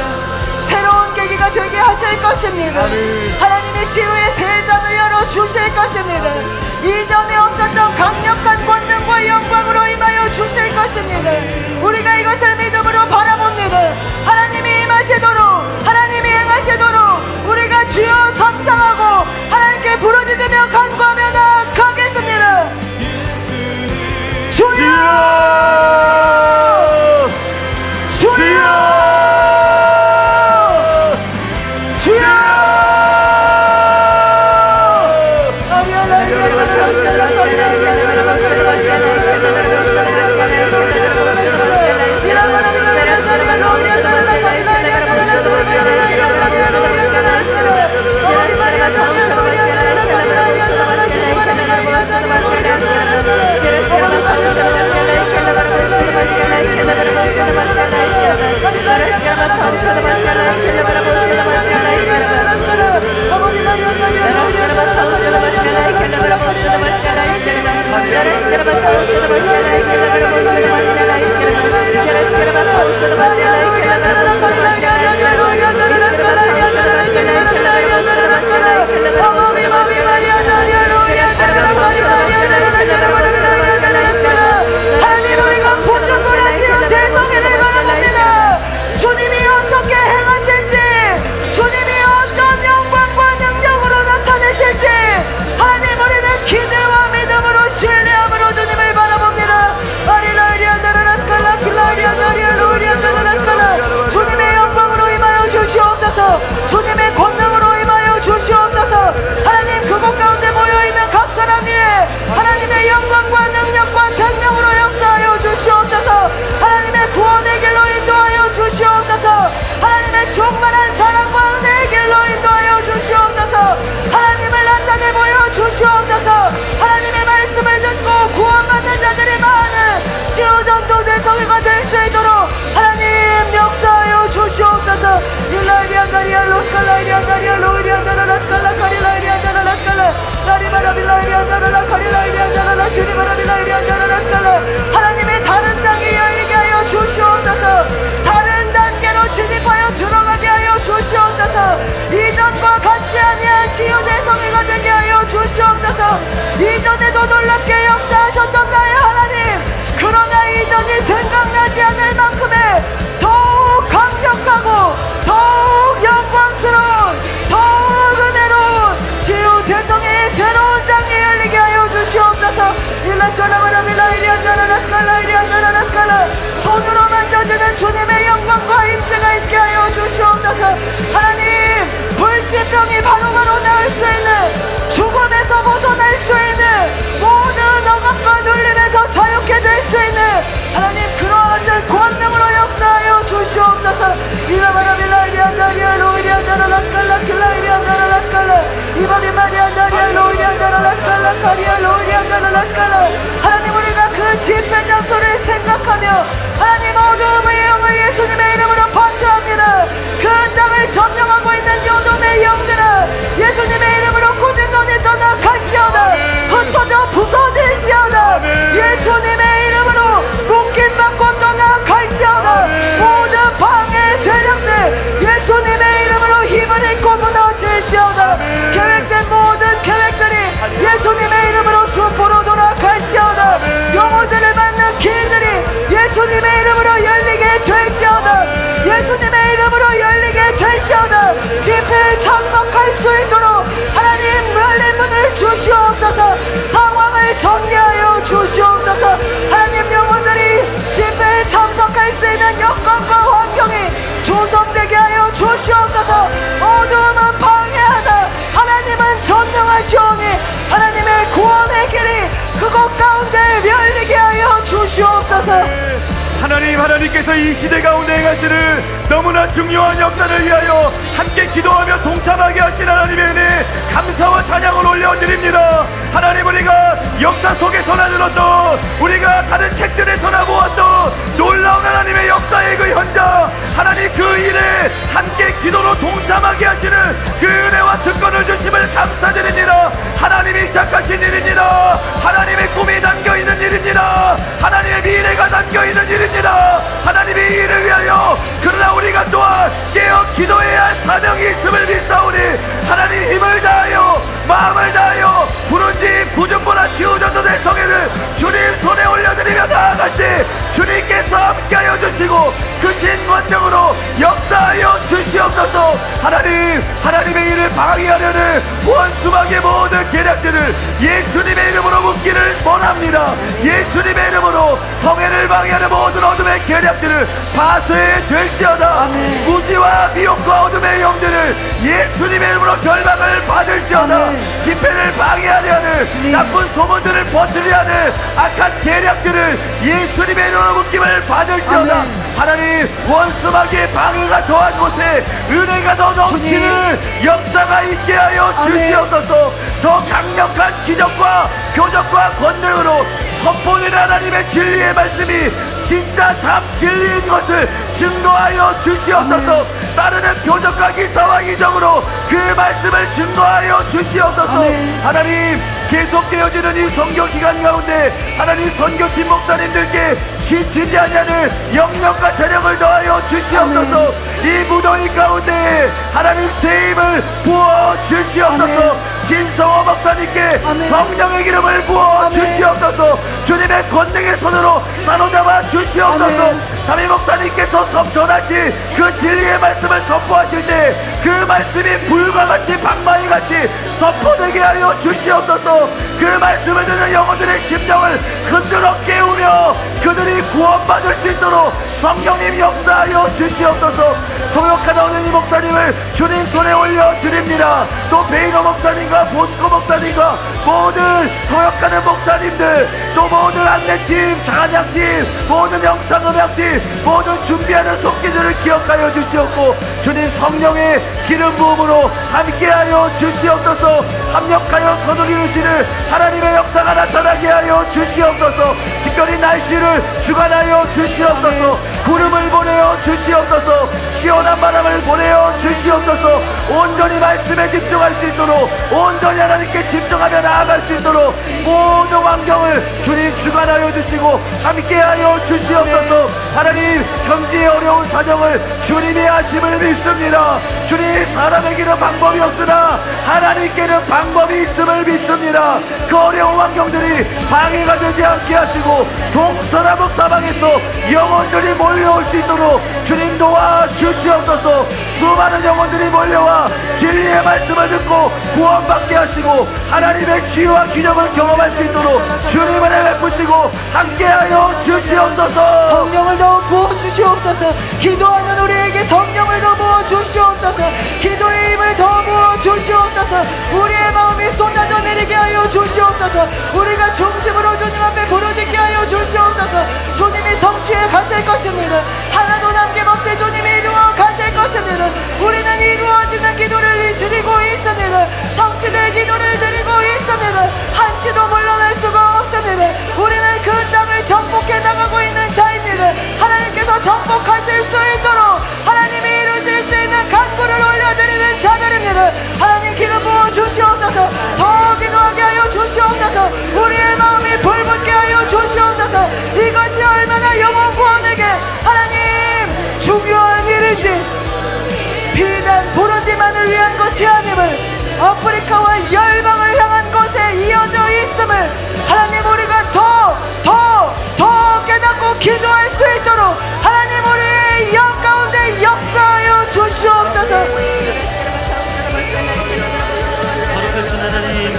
C: 새로운 계기가 되게 하실 것입니다. 하나님이 치유의 새 장을 열어주실 것입니다. 이전에 없었던 강력한 권능과 영광으로 임하여 주실 것입니다. 우리가 이것을 믿음으로 바라봅니다. 하나님이 임하시도록, 하나님이 행하시도록 우리가 주여 선창하고 하나님께 부르짖으며 간구하며 나아가겠습니다. 주여! 주님의 권능으로 임하여 주시옵소서. 하나님, 그곳 가운데 모여있는 각 사람 위에 하나님의 영광과 능력과 생명으로 역사하여 주시옵소서. 하나님의 구원의 길로 인도하여 주시옵소서. 하나님의 충만한 사랑과 은혜의 길로 인도하여 주시옵소서. 하나님을 나타내 보여 주시옵소서. 하나님의 말씀을 듣고 구원받는 자들이 많은 치유전도 대성회가 될 수 있도록 하나님 역사하여 주시옵소서. 일라이리안다리아 로스칼라이리안다리아 로이리안다라라스칼라 카리라이리안다라라스칼라 나리바라빌라이리안다라라 카리라이리안다라라 시리바라빌라이리안다라라스칼라. 하나님의 다른 장이 열리게 하여 주시옵소서. 다른 단계로 진입하여 들어가게 하여 주시옵소서. 이전과 같지 아니한 치유 대성회가 되게 하여 주시옵소서. 이전에도 놀랍게 역사하셨던 나의 하나님, 그러나 이전이 생각나지 않을 만큼의 더욱 강력하고 더욱 영광스러운, 더욱 은혜로운 치유 대성회의 새로운 장이 열리게 하여 주시옵소서. 일라샤라바라빌라이리안다라라스칼라이리안다라라스칼라. 손으로 만져지는 주님의 영광과 임재가 있게 하여 주시옵소서. 하나님, 불치병이 바로바로 나을 수 있는, 죽음에서 벗어날 수 있는, 모든 억압과 눌림에서 자유케 될 수 있는 하나님, 그러한 권능으로 주시옵소서.
B: 하나님께서 이 시대 가운데 행하시는 너무나 중요한 역사를 위하여 함께 기도하며 동참하게 하신 하나님의 은혜 감사와 찬양을 올려드립니다. 하나님, 우리가 역사 속에서나 들었던, 우리가 다른 책들에서나 보았던 놀라운 하나님의 역사의 그 현장, 하나님 그 일에 함께 기도로 동참하게 하시는 그 은혜와 특권을 주심을 감사드립니다. 하나님이 시작하신 일입니다. 하나님의 꿈이 담겨있는 일입니다. 하나님의 미래가 담겨있는 일입니다. 하나님의 일을 위하여, 그러나 우리가 또한 깨어 기도해야 할 사명이 있음을 믿사오니 하나님 힘을 다하여 마음을 다하여 부른지 부중보나 지우전도 될 성회를 주님 손에 올려드리며 나아갈 때 주님께서 함께하여 주시고 그 신권능으로 역사하여 주시옵소서. 하나님의 일을 방해하려는 원수막의 모든 계략들을 예수님의 이름으로 묶기를 원합니다. 예수님의 이름으로 성회를 방해하는 모든 어둠의 계략들을 파쇄해 될지어다.
C: 아멘.
B: 무지와 미혹과 어둠의 영들을 예수님의 이름으로 결박을 받을지어다.
C: 아멘.
B: 집회를 방해하려는
C: 주님.
B: 나쁜 소문들을 퍼뜨리려는 악한 계략들을 예수님의 이름으로 묶임을 받을지어다.
C: 아멘.
B: 하나님, 원수막의 방해가 더한 곳에 은혜가 더 넘치는 역사가 있게 하여
C: 아멘.
B: 주시옵소서. 더 강력한 기적과 표적과 권능으로 선포되는 하나님의 진리의 말씀이 진짜 참 진리인 것을 증거하여 주시옵소서. 따르는 표적과 기사와 이적으로 그 말씀을 증거하여 주시옵소서.
C: 아멘.
B: 하나님, 계속되어지는 이 선교 기간 가운데 하나님 선교팀 목사님들께 지치지 않냐는 영역과 재력을 더하여 주시옵소서. 이 무더위 가운데 하나님 새 힘을 부어 주시옵소서. 진성호 목사님께
C: 아멘.
B: 성령의 기름을 부어
C: 아멘.
B: 주시옵소서. 주님의 권능의 손으로 사로잡아 주시옵소서.
C: 아멘.
B: 담임 목사님께서 선전하신 그 진리의 말씀을 선포하실 때 그 말씀이 불과 같이 방망이 같이 선포되게 하여 주시옵소서. 그 말씀을 듣는 영혼들의 심령을 흔들어 깨우며 그들이 구원받을 수 있도록 성령님 역사하여 주시옵소서. 동역하는 이 목사님을 주님 손에 올려드립니다. 또 베이너 목사님과 보스코 목사님과 모든 동역하는 목사님들, 또 모든 안내팀, 장안양팀, 모든 영상음향팀, 모든 준비하는 속기들을 기억하여 주시옵고 주님 성령의 기름 부음으로 함께하여 주시옵소서. 합력하여 서두르시는 하나님의 역사가 나타나게 하여 주시옵소서. 특별히 날씨를 주관하여 주시옵소서. 구름을 보내어 주시옵소서. 시원한 바람을 보내어 주시옵소서. 온전히 말씀에 집중할 수 있도록, 온전히 하나님께 집중하며 나아갈 수 있도록 모든 환경을 주님 주관하여 주시고 함께하여 주시옵소서. 하나님, 현지의 어려운 사정을 주님의 하심을 믿습니다. 주님, 사람에게는 방법이 없으나 하나님께는 방법이 있음을 믿습니다. 그 어려운 환경들이 방해가 되지 않게 하시고 동서남북 사방에서 영혼들이 몰려올 수 있도록 주님 도와 주시옵소서. 수많은 영혼들이 몰려와 진리의 말씀을 듣고 구원받게 하시고 하나님의 치유와 기적을 경험할 수 있도록 주님을 베푸시고 함께하여 주시옵소서.
C: 성령을 더 부어주시옵소서. 기도하는 우리에게 성령을 더 부어주시옵소서. 기도의 힘을 더 부어주시옵소서. 우리의 마음이 쏟아져 내리게 하여 주시옵소서. 우리가 중심으로 주님 앞에 부르짖게 하여 주시옵소서. 주님이 성취해 가실 것입니다. 하나도 남김없이 주님이 이루어 가실 것입니다. 우리는 이루어지는 기도를 드리고 있습니다. 성취될 기도를 드리고 있습니다. 한치도 물러날 수가 없습니다. 우리는 그 땅을 정복해 나가고 있는 자입니다. 하나님께서 정복하실 수 있도록 하나님이 이루실 수 있는 간구를 올려드리는 자들입니다. 하나님 기름 부어 주시옵소서. 더 기도하게 하여 주시옵소서. 우리의 마음이 불붙게 하여 주시옵소서. 이것이 얼마나 영혼 구원에게 하나님 중요한 일인지, 비단 부르디만을 위한 것이 아님을 아프리카와 열방을 향한 것에 이어져 있음을 하나님 우리가 더 깨닫고 기도할 수 있도록 하나님 우리의 영 가운데 역사하여 주시옵소서.
E: 거룩하신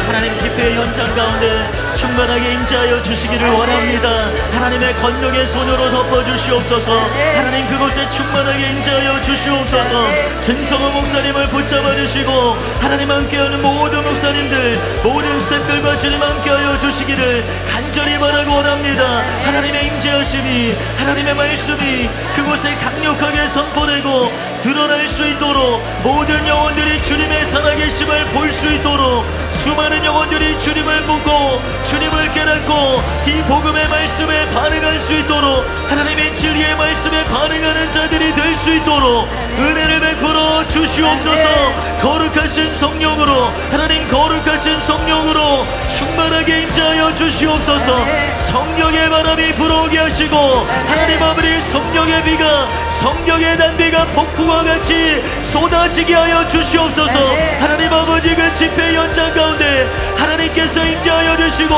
E: 하나님 집회 현장 가운데 충만하게 임재하여 주시기를 원합니다. 하나님의 권능의 손으로 덮어주시옵소서. 하나님 그곳에 충만하게 임재하여 주시옵소서. 진성호 목사님을 붙잡아 주시고 하나님 함께하는 모든 목사님들, 모든 스태프들과 주님 함께하여 주시기를 간절히 바라고 원합니다. 하나님의 임재하심이, 하나님의 말씀이 그곳에 강력하게 선포되고 드러날 수 있도록, 모든 영혼들이 주님의 살아계심을 볼 수 있도록, 수많은 영혼들이 주님을 보고 주님을 깨닫고 이 복음의 말씀에 반응할 수 있도록, 하나님의 진리의 말씀에 반응하는 자들이 될 수 있도록 은혜를 베풀어 주시옵소서. 거룩하신 성령으로, 하나님 거룩하신 성령으로 충만하게 임재하여 주시옵소서. 성령의 바람이 불어오게 하시고 하나님 아버지 성령의 비가, 성령의 단비가 폭풍과 같이 쏟아지게 하여 주시옵소서. 하나님 아버지 그 집회 현장 가운데 하나님께서 임재하여 주시고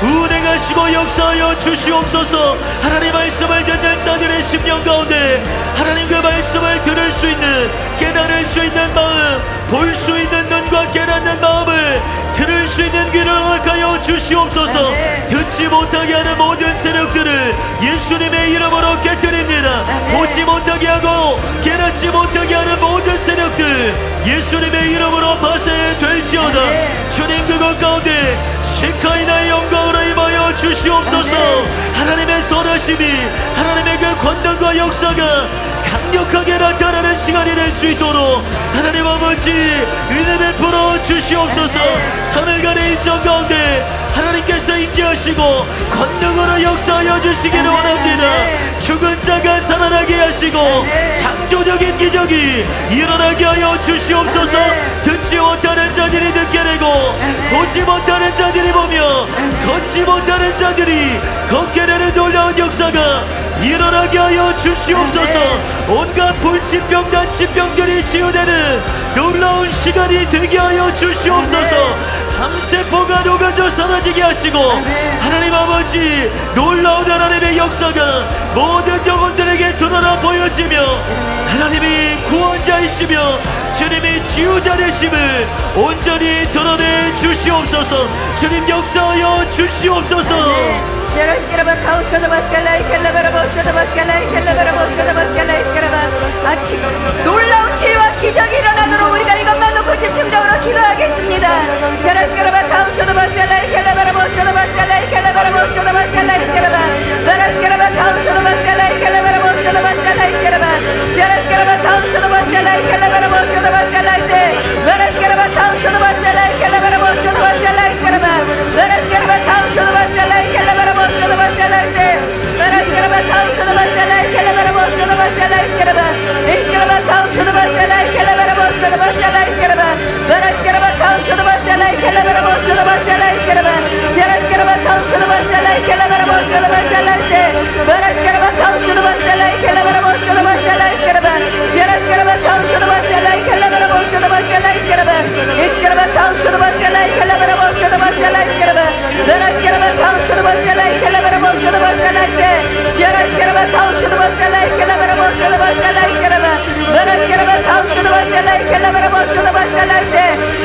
E: 운행하시고 역사하여 주시옵소서. 하나님 말씀을 듣는 자들의 심령 가운데 하나님 그 말씀을 들을 수 있는, 깨달을 수 있는 마음, 볼 수 있는 눈과 깨닫는 마음을, 들을 수 있는 귀를 허락하여 주시옵소서. 듣지 못하게 하는 모든 세력들을 예수님의 이름으로 깨뜨립니다. 보지 못하게 하고 깨닫지 못하게 하는 모든 세력들 예수님의 이름으로 파쇄 될지어다. 주님 그것 가운데 셰카이나의 영광으로 임하여 주시옵소서. 하나님의 선하심이, 하나님의 그 권능과 역사가 강력하게 나타나는 시간이 될 수 있도록 하나님 아버지 은혜 베풀어 주시옵소서. 3일간의 일정 가운데 하나님께서 임재하시고 권능으로 역사하여 주시기를 원합니다. 죽은 자가 살아나게 하시고 창조적인 기적이 일어나게 하여 주시옵소서. 듣지 못하는 자들이 듣게 되고 보지 못하는 자들이 보며 걷지 못하는 자들이 걷게 되는 놀라운 역사가 일어나게 하여 주시옵소서. 온갖 불치병, 난치병들이 치유되는 놀라운 시간이 되게 하여 주시옵소서. 암세포가 녹아져 사라지게 하시고 하나님 아버지 놀라운 하나님의 역사가 모든 영혼들에게 드러나 보여지며 하나님이 구원자이시며 주님이 치유자이심을 온전히 드러내 주시옵소서. 주님 역사하여 주시옵소서.
D: 놀라운 치유와 기적이 일어나도록 우리가 이것만 놓고 집중적으로 기도하겠습니다.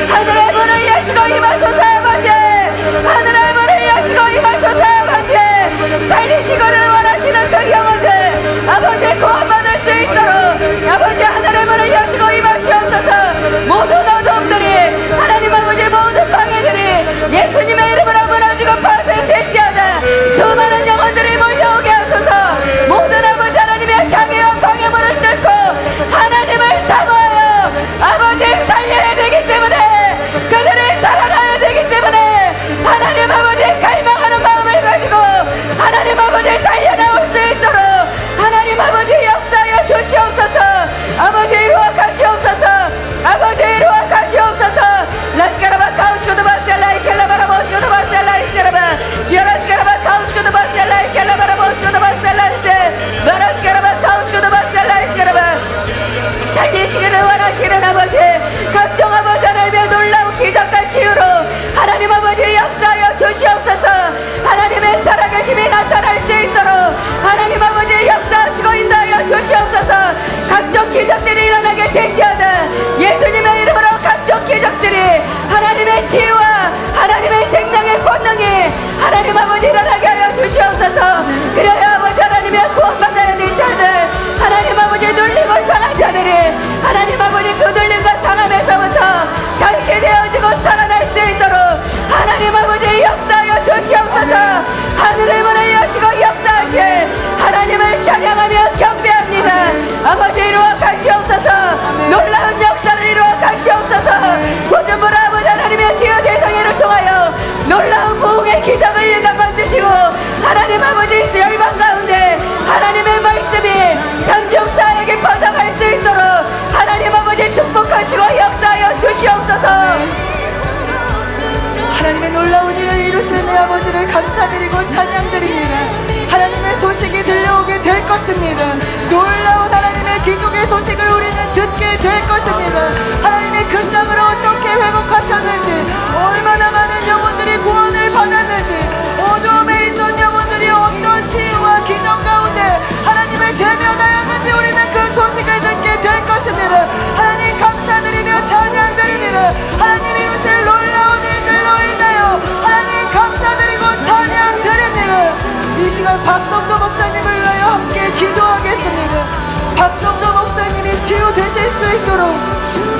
D: 하늘의 문을 여시고 임하소서. 아버지 하늘의 문을 여시고 임하소서. 아버지 살리시고를 원하시는 그 영혼들 아버지 구원받을 수 있도록 아버지 하늘의 문을 여시고 임하시옵소서. 모든 어둠들이 하나님 아버지 모든 방해들이 예수님의 이름으로 무너지고 파쇄될지어다. 수많은 영혼들이 몰려오게 하소서. 모든 아버지 하나님의 장애와 방해물을 뚫고 하나님을 사모하여 아버지 살려야 되기 때문에 그들을 살아나야 되기 때문에 하나님 아버지 갈망하는 마음을 가지고 하나님 아버지 달려나올 수 있도록 하나님 아버지 역사하여 주시옵소서. 아버지 유혹하시옵소서. 아버지 유혹하시옵소서. 라스카라바 카우시코도 바셀라이 켈라바라 보시코도 바셀라이 세라바 지라스카라바 카우시코도 바셀라이 켈라바라 보시코도 바셀라이 세 마라스카라바 카우시코도 바셀라이 세라바 살리시기를 원하시는 아버지 각종 아버지 하나님의 놀라운 기적과 치유로 하나님 아버지 역사하여 주시옵소서. 하나님의 살아계심이 나타날 수 있도록 하나님 아버지 역사하시고 인도하여 주시옵소서. 각종 기적들이 일어나게 될지어다. 예수님의 이름으로 각종 기적들이 하나님의 치유와 하나님의 생명의 권능이 하나님 그리스 열방 가운데 하나님의 말씀이 삼중사에게 퍼져갈 수 있도록 하나님 아버지 축복하시고 역사하여 주시옵소서.
C: 하나님의 놀라운 일을 이루시는 내 아버지를 감사드리고 찬양드립니다. 하나님의 소식이 들려오게 될 것입니다. 놀라운 하나님의 기적의 소식을 우리는 듣게 될 것입니다. 하나님의 그 땅을 어떻게 회복하셨는지, 얼마나 많은 영혼들이 구원을 받았는지, 어두움에 있던 영혼들이 어떤 치유와 기적 가운데 하나님을 대면하였는지 우리는 그 소식을 듣게 될 것입니다. 하나님 감사드리며 찬양드립니다. 하나님 이루실 놀라운 일들로 인하여 하나님 감사드리고 찬양드립니다. 이 시간 박성도 목사님을 위하여 함께 기도하겠습니다. 박성도 목사님이 치유되실 수 있도록,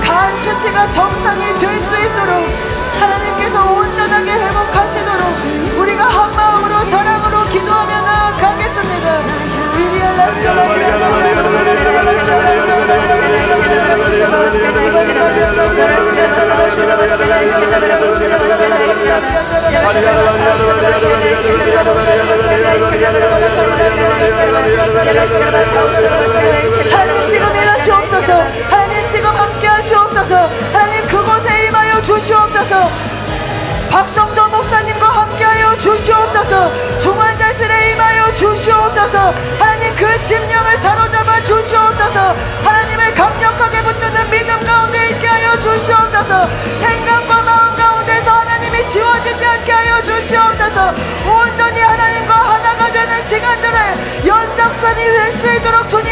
C: 간 수치가 정상이 될 수 있도록 하나님께서 온전하게 회복하시도록 우리가 한 마음으로 사랑으로 기도하며 나아가겠습니다. 하나님 지금 일하시옵소서. 하나님 지금 함께 하시옵소서. 하나님 그곳에 임하여 주시옵소서. 박성도 목사님과 함께하여 주시옵소서. 중환자실에 임하여 주시옵소서. 하나님 그 심령을 사로잡아 주시옵소서. 하나님을 강력하게 붙드는 믿음 가운데 있게 하여 주시옵소서. 생각과 마음 가운데서 하나님이 지워지지 않게 하여 주시옵소서. 온전히 하나님과 하나가 되는 시간들의 연장선이 될 수 있도록 주님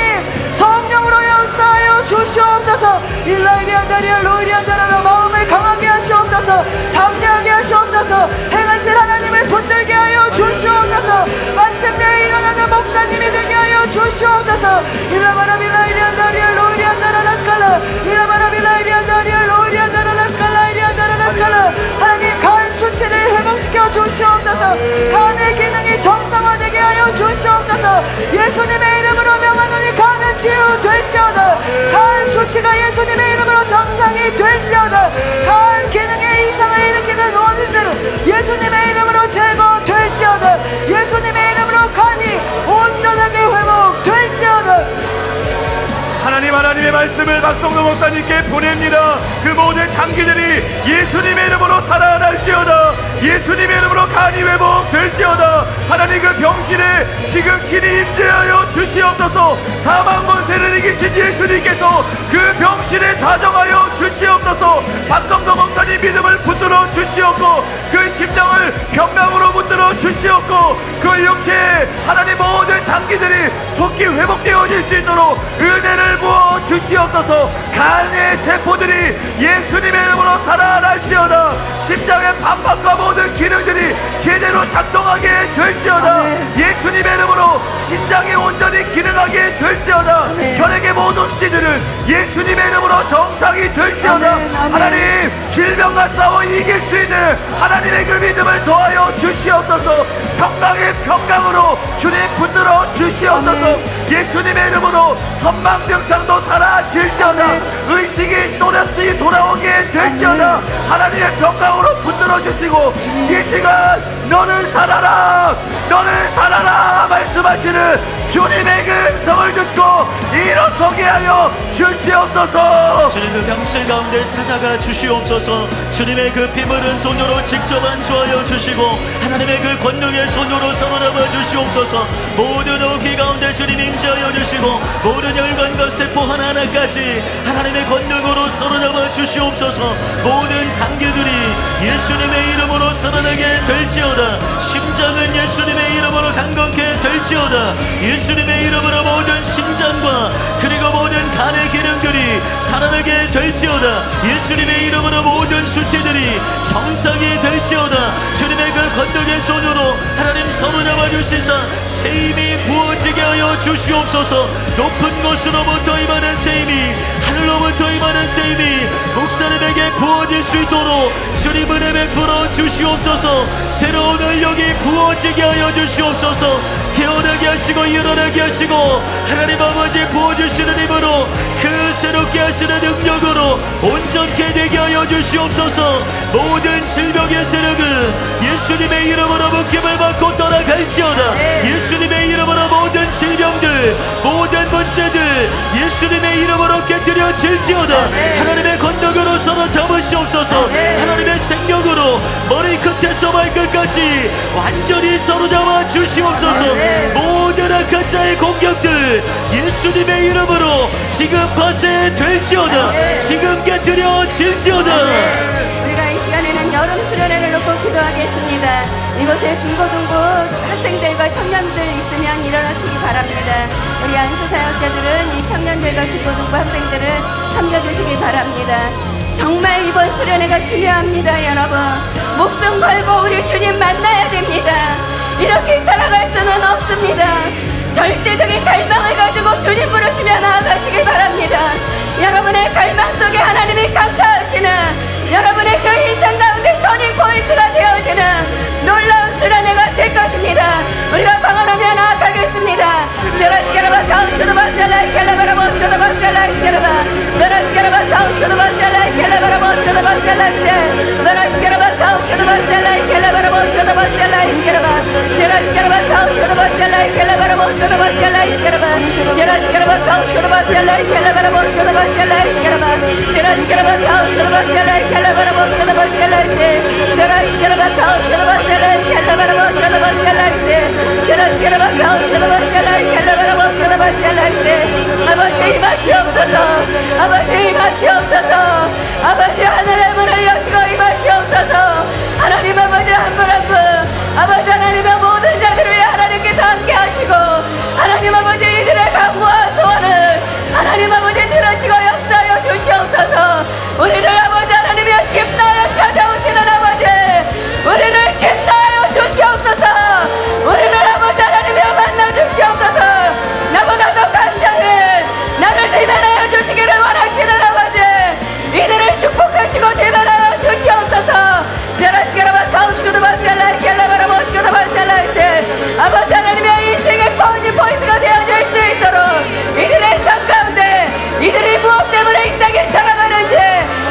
C: 성령으로 역사하여 주시옵소서. 일라이리안다리아 로이리안다라라 마음을 강하게 하시옵소서. 담대하게 하시옵소서. 행하실 하나님을 붙들게 하여 주시옵소서. 마침내 일어나는 목사님이 되게 하여 주시옵소서. 일라바라 빌라이리안다리아 로이리안다라라 스칼라 일라바라 빌라이리안다리아 로이리안다라라 스칼라 이리안다라라 스칼라 하나님 간 수치를 회복시켜 주시옵소서. 간의 기능이 정상화되게 하여 주시옵소서. 예수님의 이름으로 명하노니 간은 치유될지어다. 간 수치가 예수님의 이름으로 정상이 될지어다. 간 기능에 이상을 일으키는 원인대로 예수님의 이름으로 제거될지어다. 예수님의 이름으로 간이 온전하게 회복될지어다.
B: 하나님의 말씀을 박성도 목사님께 보냅니다. 그 모든 장기들이 예수님의 이름으로 살아날지어다. 예수님의 이름으로 간이 회복될지어다. 하나님 그 병실에 지금 친히 임재하여 주시옵소서. 사망 권세를 이기신 예수님께서 그 병실에 자정하여 주시옵소서. 박성도 목사님 믿음을 붙들어 주시옵고 그 심령을 평강으로 붙들어 주시옵고 그 육체에 하나님 모든 장기들이 속히 회복되어질 수 있도록 은혜를 부어 주시옵소서. 간의 세포들이 예수님의 이름으로 살아날지어다. 심장의 반박과 모든 기능들이 제대로 작동하게 될지어다. 예수님의 이름으로 신장이 온전히 기능하게 될지어다. 혈액의 모든 수치들은 예수님의 이름으로 정상이 될지어다. 하나님 질병과 싸워 이길 수 있는 하나님의 그 믿음을 더하여 주시옵소서. 평강의 평강으로 주님 붙들어 주시옵소서. 예수님의 이름으로 선망 증상도 사라질지어다. 의식이 또렷이 돌아오게 될지어다. 하나님의 평강으로 붙들어 주시고 이 시간 너는 살아라 너는 살아라 말씀하시는 주님의 그 음성을 듣고 일어서게 하여 주시옵소서.
E: 주님 그 병실 가운데 찾아가 주시옵소서. 주님의 그 피부른 손으로 직접 안수하여 주시고 하나님의 그 권능의 손으로 사로잡아 주시옵소서. 모든 어기 가운데 주님 임재하여 주시고 모든 혈관과 세포 하나하나까지 하나님의 권능으로 사로잡아 주시옵소서. 모든 장기들이 예수님의 이름으로 살아나게 될지어다. 심장은 예수님의 이름으로 강건케 될지어다. 예수님의 이름으로 모든 심장과 그리고 모든 간의 기능들이 살아나게 될지어다. 예수님의 이름으로 모든 수치들이 정상이 될지어다. 주님의 그 권능의 손으로 하나님 사로잡아 주시사 새 힘이 부어지게 하여 주시옵소서. 높은 곳으로부터 임하는 새 힘이 하늘로부터 임하는 새 힘이 목사님에게 부어질 수 있도록 주님 은혜 베풀어 주시옵소서. 새로운 활력이 부어지게 하여 주시옵소서. 깨어나게 하시고 일어나게 하시고 하나님 아버지 부어주시는 힘으로 그 새롭게 하시는 능력으로 온전케 되게 하여 주시옵소서. 모든 질병의 세력은 예수님의 이름으로 묶임을 받고 떠나갈지어다. 예수님 하나님의 건너교로 사로잡으시옵소서. 하나님의 생명으로 머리끝에서 발끝까지 완전히 사로잡아 주시옵소서. 모든 악한 자의 공격들 예수님의 이름으로 지금 파쇄될지어다. 지금 깨뜨려질지어다.
D: 우리가 이 시간에는 여름 수련회를 놓고 기도하겠습니다. 이곳에 중고등부 학생들과 청년들 있으면 일어나시기 바랍니다. 우리 안수 사역자들은 이 청년들과 중고등부 학생들을 섬겨주시기 바랍니다. 정말 이번 수련회가 중요합니다. 여러분, 목숨 걸고 우리 주님 만나야 됩니다. 이렇게 살아갈 수는 없습니다. 절대적인 갈망을 가지고 주님 부르시며 나아가시길 바랍니다. 여러분의 갈망 속에 하나님이 감사하시는, 여러분의 그 인생 가운데 터닝 포인트가 되어지는 놀라운 수련회가 될 것입니다. 우리가 방언하며 나아가겠습니다. 세라스케라바 카우스코도바셀라 켈라바라보스코도바셀라 스케라바 베라스케라바 카우스코도바셀라 켈라바라보스코도바셀라 베라스케라바 카우스코도바셀라 켈라바라보스코도바셀라 스케라바 세라스케라바 카우스코도바셀라 켈라바라보스코도바셀라 스케라바 세라스케라바 카우스코도바셀라 켈라바라보스코도바셀라 스케라바 세라스케라바 카우스코도바셀라 켈라바라보스코도바셀라 베라스케라바 카우스코도바셀라 켈라바라보스코도바셀라 세라스케라바 카우스코도바셀라 켈라바라보스코도바셀라 아버지 임하시옵소서. 아버지 임하시옵소서. 아버지 하늘의 문을 여시고 임하시옵소서. 하나님 아버지 한 분 한 분 아버지 하나님의 모든 자들을 위해 하나님께서 함께 하시고, 하나님 아버지 이들의 간구와 소원을 하나님 아버지 들으시고 역사하여 주시옵소서. 우리를 아버지 하나님의 집나여 찾아오시는 아버지, 우리를 집나여 주시옵소서. 우리를 아버지 하나님의 만나 주시옵소서. 나보다 더 간절히 나를 대면하여 주시기를 원하시는 아버지, 이들을 축복하시고 대면하여 주시옵소서. 세라스케라바 카우치코도바셀라 켈라바라보시코도바셀라이세 아버지 하나님의 인생의 포인트가 되어질 수 있도록 이들의 삶 가운데 이들이 무엇 때문에 이 땅에 살아가는지,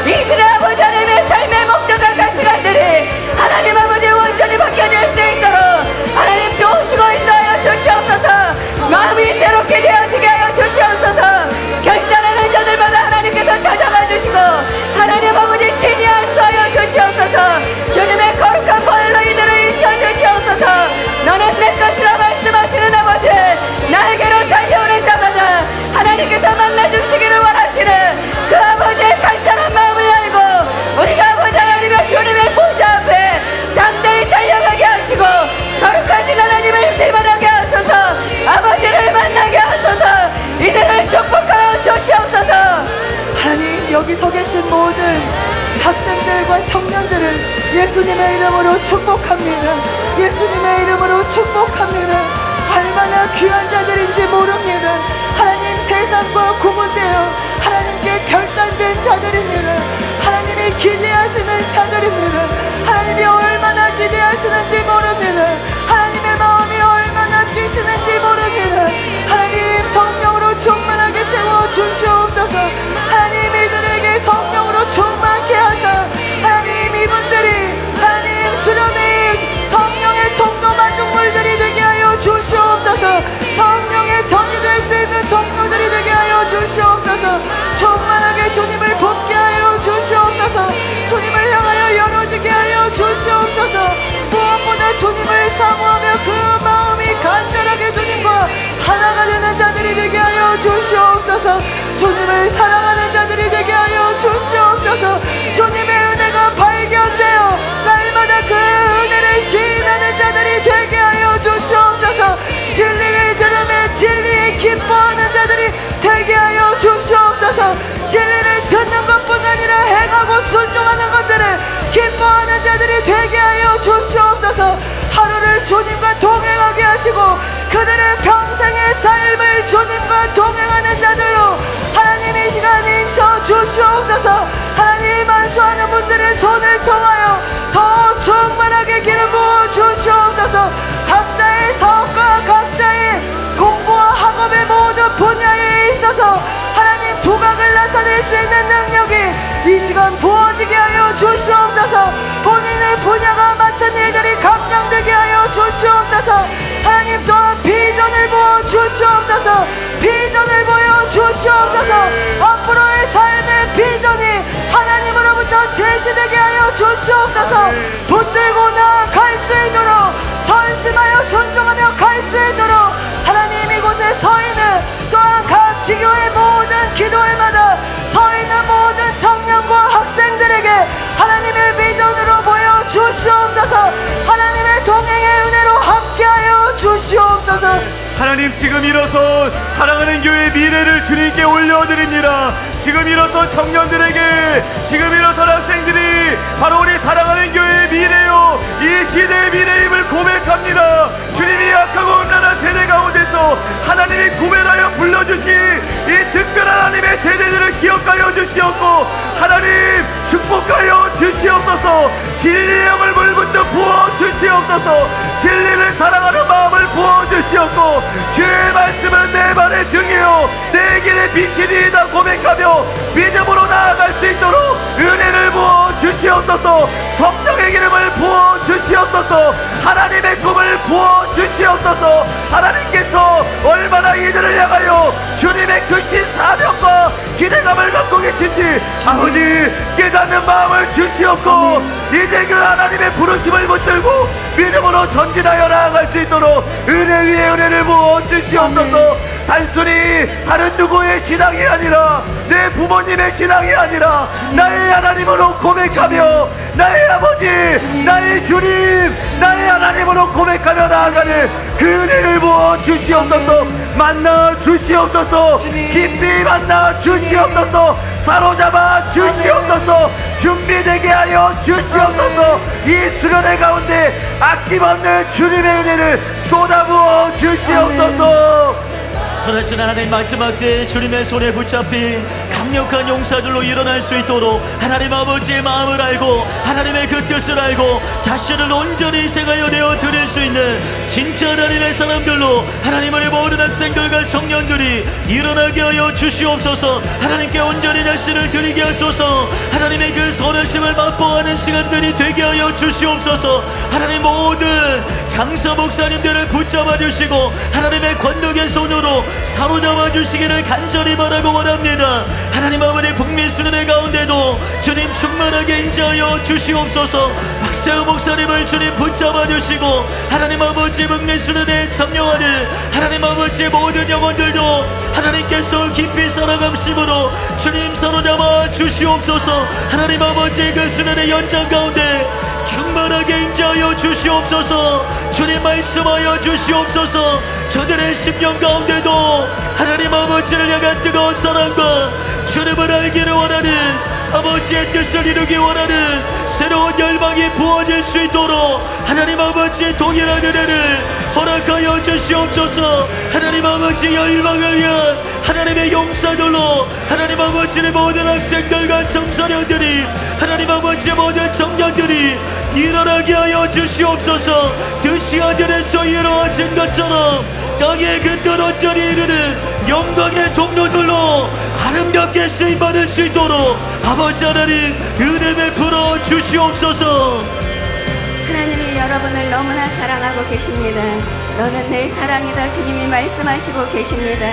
D: 이들의 아버지 하나님의 삶의 목적과 가치관들이 하나님 아버지 완전히 바뀌어질 수 있도록 하나님 도우시고 인도하여 주시옵소서. 마음이 새롭게 되어지게 하여 주시옵소서. 결단하는 자들마다 하나님께서 찾아가 주시고 하나님 아버지 친히 안수하여 주시옵소서. 주님의 거룩한 보혈로 이들을 잊혀주시옵소서. 너는 내 것이라 말씀하시는 아버지, 나에게로 달려오는 자마다 하나님께서 만나주시기를 원하시는 그 아버지의 간절한 마음을 알고 우리가 아버지 하나님의 주님의 보좌 앞에 담대히 달려가게 하시고 거룩하신 하나님을 대면하게 하소서. 아버지를 만나게 하소서. 이들을 축복하여 주시옵소서.
C: 하나님, 여기 서 계신 모든 학생들과 청년들을 예수님의 이름으로 축복합니다. 예수님의 이름으로 축복합니다. 얼마나 귀한 자들인지 모릅니다. 하나님, 세상과 구분되어 하나님께 결단된 자들입니다. 하나님이 기대하시는 자들입니다. 하나님이 얼마나 기대하시는지 모릅니다. 하나님의 마음이 얼마나 뛰시는지 모릅니다. 하나님, 성령으로 충만하게 채워주시옵소서. 하나님, 이들에게 성령으로 충만케 하사 하나님, 이분들이 하나님 수련회의 성령의 통로 마중물들이 되게 하여 주시옵소서. 성령의 전이 될 수 있는 통로들이 되게 하여 주시옵소서. 충만하게 주님을 봅게 하여 주시옵소서. 주님을 향하여 열어지게 하여 주시옵소서. 무엇보다 주님을 사모하며 그 마음이 간절하게 주님과 하나가 되는 자들이 되게 하여 주시옵소서. 주님을 사랑하는 자들이 되게 하여 주시옵소서. 주님의 은혜가 발견되어 날마다 그 은혜를 시인하는 자들이 되게 하여 주시옵소서. 진리를 들으며 진리에 기뻐하는 자들이 되게 하여 주시옵소서. 진리를 듣는 것뿐 아니라 행하고 순종하는 것들을 기뻐하는 자들이 되게 하여 주시옵소서. 하루를 주님과 동행하게 하시고 그들의 평생의 삶을 주님과 동행하는 자들로 하나님 이 시간 인쳐 주시옵소서. 하나님, 안수하는 분들의 손을 통하여 더 충만하게 기름 부어 주시옵소서. 각자의 사업과 각자의 공부와 학업의 모든 분야에 있어서 하나님 두각을 나타낼 수 있는 능력이 이 시간 부어지게 하여 주시옵소서. 본인의 분야가 맡은 일들이 감당되게 하여 주시옵소서. 하나님, 또한 비전을 부어 주시옵소서. 비전을 보여 주시옵소서. 앞으로의 삶의 비전이 하나님으로부터 제시되게 하여 주시옵소서. 붙들고 나아갈 수 있도록, 전심하여 순종하며 갈 수 있도록 하나님 이곳에 서 있는 또한 각 지교의 모든 기도회마다 서 있는 모든 청년과 학생들에게 하나님의 비전으로 보여주시옵소서. 하나님의 동행의 은혜로 함께하여 주시옵소서.
B: 하나님, 지금 일어서 사랑하는 교회의 미래를 주님께 올려드립니다. 지금 일어서 청년들에게, 지금 일어서 학생들이 바로 우리 사랑하는 교회의 미래요, 이 시대의 미래임을 고백합니다. 주님이 약하고 음란한 세대 가운데서 하나님이 구별하여 불러주신 이 특별한 하나님의 세대들을 기억하여 주시옵고 하나님 축복하여 주시옵소서. 진리의 영을 물붓듯 부어주시옵소서. 진리를 사랑하는 마음을 부어주시옵고 주의 말씀은 내 발의 등이요 내 길의 빛이니이다 고백하며 믿음으로 나아갈 수 있도록 은혜를 부어주시옵소서. 성령의 기름을 부어주시옵소서. 하나님의 꿈을 부어주시옵소서. 하나님께서 얼마나 이들을 향하여 주님의 크신 사명과 기대감을 갖고 계신지 아버지 깨닫는 마음을 주시옵고 이제 그 하나님의 부르심을 붙들고 믿음으로 전진하여 나아갈 수 있도록 은혜 위에 은혜를 부어주시옵소서. 단순히 다른 누구의 신앙이 아니라 내 부모님의 신앙이 아니라 나의 하나님으로 고백하며 나의 아버지, 나의 주님, 나의 하나님으로 고백하며 나아가는 그 은혜를 부어주시옵소서. 만나 주시옵소서. 깊이 만나 주시옵소서. 사로잡아 주시옵소서. 준비되게 하여 주시옵소서. 이 수련회 가운데 아낌없는 주님의 은혜를 쏟아부어 주시옵소서.
E: 선하신 하나님, 마지막 때에 주님의 손에 붙잡힌 강력한 용사들로 일어날 수 있도록 하나님 아버지의 마음을 알고 하나님의 그 뜻을 알고 자신을 온전히 희생하여 내어 드릴 수 있는 진짜 하나님의 사람들로 하나님의 모든 학생들과 청년들이 일어나게 하여 주시옵소서. 하나님께 온전히 자신을 드리게 하소서. 하나님의 그 선하심을 맛보아하는 시간들이 되게 하여 주시옵소서. 하나님 모든 장사 목사님들을 붙잡아 주시고 하나님의 권능의 손으로 사로잡아 주시기를 간절히 바라고 원합니다. 하나님 아버지, 북미 수련회 가운데도 주님 충만하게 인자하여 주시옵소서. 박세우 목사님을 주님 붙잡아 주시고 하나님 아버지 북미 수련회에 참여하는 하나님 아버지의 모든 영혼들도 하나님께서 깊이 살아감심으로 주님 사로잡아 주시옵소서. 하나님 아버지 그 수련회 연장 가운데 충만하게 인자하여 주시옵소서. 주님 말씀하여 주시옵소서. 저들의 심령 가운데도 하나님 아버지를 향한 뜨거운 사랑과 주님을 알기를 원하는 아버지의 뜻을 이루기 원하는 새로운 열망이 부어질 수 있도록 하나님 아버지의 동일한 은혜를 허락하여 주시옵소서. 하나님 아버지 열망을 위한 하나님의 용사들로 하나님 아버지의 모든 학생들과 청소년들이 하나님 아버지의 모든 청년들이 일어나게 하여 주시옵소서. 뜻이 하늘에서 이루어진 것처럼 땅의 그 뜻 온전히 이루는 영광의 통로들로 아름답게 쓰임받을 수 있도록 아버지 하나님 은혜 베풀어 주시옵소서.
D: 하나님이 여러분을 너무나 사랑하고 계십니다. 너는 내 사랑이다 주님이 말씀하시고 계십니다.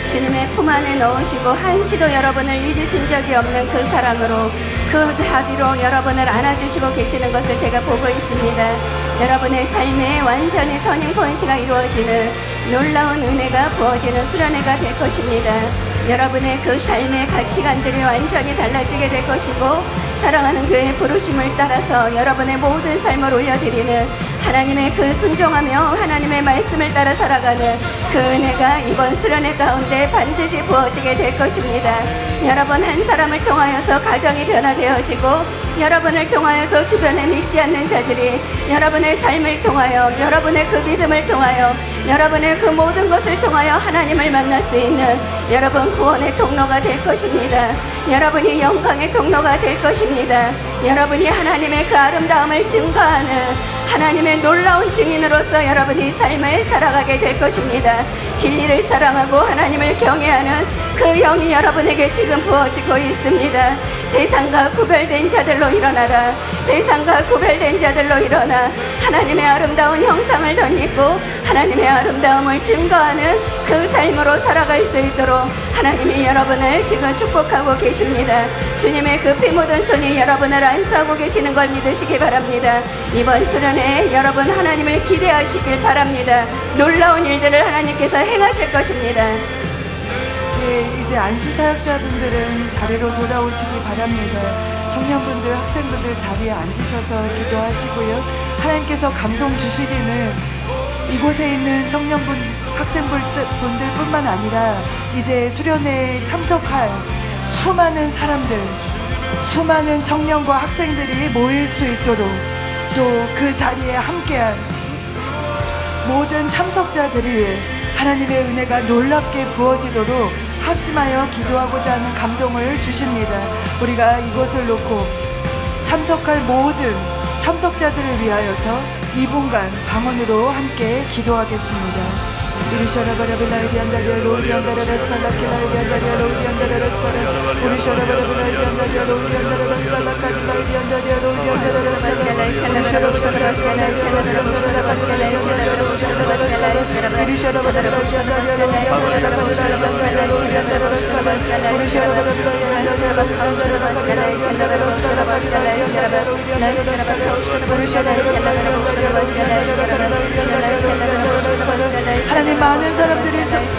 D: 주님의 품 안에 넣으시고 한시도 여러분을 잊으신 적이 없는 그 사랑으로 그 자비로 여러분을 안아주시고 계시는 것을 제가 보고 있습니다. 여러분의 삶에 완전히 터닝 포인트가 이루어지는 놀라운 은혜가 부어지는 수련회가 될 것입니다. 여러분의 그 삶의 가치관들이 완전히 달라지게 될 것이고 사랑하는 교회의 부르심을 따라서 여러분의 모든 삶을 올려드리는 하나님의 그 순종하며 하나님의 말씀을 따라 살아가는 그 은혜가 이번 수련회 가운데 반드시 부어지게 될 것입니다. 여러분 한 사람을 통하여서 가정이 변화되어지고 여러분을 통하여서 주변에 믿지 않는 자들이 여러분의 삶을 통하여 여러분의 그 믿음을 통하여 여러분의 그 모든 것을 통하여 하나님을 만날 수 있는 여러분 구원의 통로가 될 것입니다. 여러분이 영광의 통로가 될 것입니다. 여러분이 하나님의 그 아름다움을 증거하는 하나님의 놀라운 증인으로서 여러분이 삶을 살아가게 될 것입니다. 진리를 사랑하고 하나님을 경외하는 그 영이 여러분에게 지금 부어지고 있습니다. 세상과 구별된 자들로 일어나라. 세상과 구별된 자들로 일어나 하나님의 아름다운 형상을 덧입고 하나님의 아름다움을 증거하는 그 삶으로 살아갈 수 있도록 하나님이 여러분을 지금 축복하고 계십니다. 주님의 그 피 묻은 손이 여러분을 안수하고 계시는 걸 믿으시기 바랍니다. 이번 수련회에 여러분 하나님을 기대하시길 바랍니다. 놀라운 일들을 하나님께서 행하실 것입니다.
C: 예, 이제 안수 사역자분들은 자리로 돌아오시기 바랍니다. 청년분들, 학생분들 자리에 앉으셔서 기도하시고요. 하나님께서 감동 주시기는 이곳에 있는 청년분, 학생분들 뿐만 아니라 이제 수련회에 참석할 수많은 사람들, 수많은 청년과 학생들이 모일 수 있도록 또 그 자리에 함께한 모든 참석자들이 하나님의 은혜가 놀랍게 부어지도록 합심하여 기도하고자 하는 감동을 주십니다. 우리가 이것을 놓고 참석할 모든 참석자들을 위하여서 2분간 방언으로 함께 기도하겠습니다. 하나님, 많은 사람들이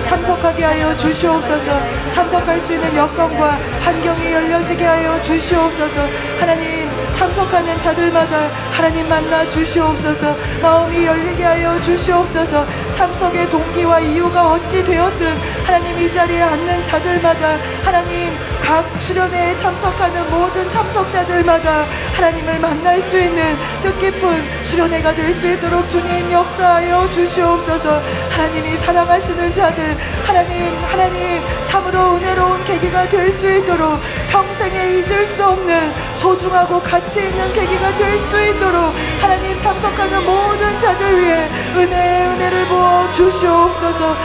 C: 참석하게 하여 주시옵소서. 참석할 수 있는 여건과 환경이 열려지게 하여 주시옵소서. 하나님, 참석하는 자들마다 하나님 만나 주시옵소서. 마음이 열리게 하여 주시옵소서. 참석의 동기와 이유가 어찌 되었든 하나님 이 자리에 앉는 자들마다 하나님 각 수련회에 참석하는 모든 참석자들마다 하나님을 만날 수 있는 뜻깊은 수련회가 될 수 있도록 주님 역사하여 주시옵소서. 하나님이 사랑하시는 자들, 하나님 참으로 은혜로운 계기가 될 수 있도록 평생에 잊을 수 없는 소중하고 가치 있는 계기가 될 수 있도록 하나님 참석하는 모든 자들 위해 은혜를 부어 주시옵소서.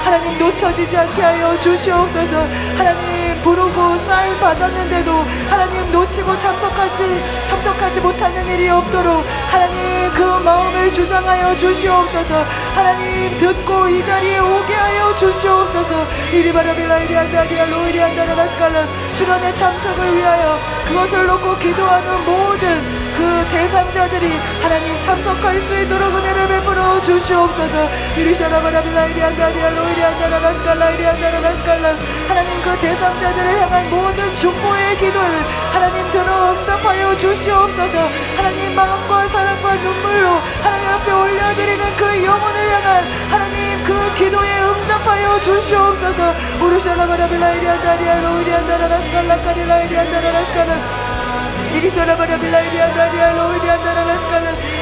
C: 하나님 놓쳐지지 않게 하여 주시옵소서. 하나님 부르고 사인 받았는데도 하나님 놓치고 참석하지 못하는 일이 없도록 하나님 그 마음을 주장하여 주시옵소서. 하나님 듣고 이 자리에 오게 하여 주시옵소서. 수련회 참석을 위하여 그것을 놓고 기도하는 모든 그 대상자들이 하나님 참석할 수 있도록 은혜를 베풀어 주시옵소서. 하나님 그 대상자들을 향한 모든 중보의 기도를 하나님 들어 응답하여 주시옵소서. 하나님 마음과 사랑과 눈물로 하나님 앞에 올려드리는 그 영혼을 향한 하나님 그 기도에 응답하여 주시옵소서.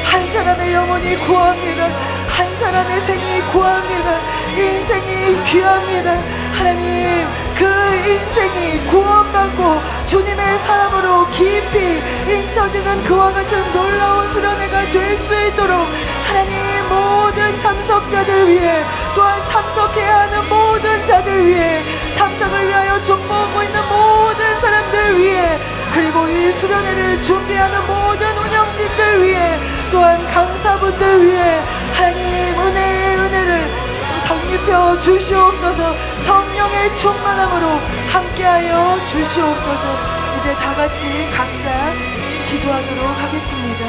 C: 한 사람의 영혼이 구합니다. 한 사람의 생이 구합니다. 인생이 귀합니다. 하나님 그 인생이 구원받고 주님의 사람으로 깊이 인쳐지는 그와 같은 놀라운 수련회가 될 수 있도록 하나님 모든 참석자들 위해 또한 참석해야 하는 모든 자들 위해 참석을 위하여 중보하고 있는 모든 사람들 위해 그리고 이 수련회를 준비하는 모든 운영진들 위해 또한 강사분들 위해 하나님 은혜를 덧입혀 주시옵소서. 성령의 충만함으로 함께하여 주시옵소서. 이제 다같이 각자 기도하도록 하겠습니다.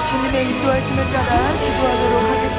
C: 주님의 인도하심을 따라 기도하도록 하겠습니다.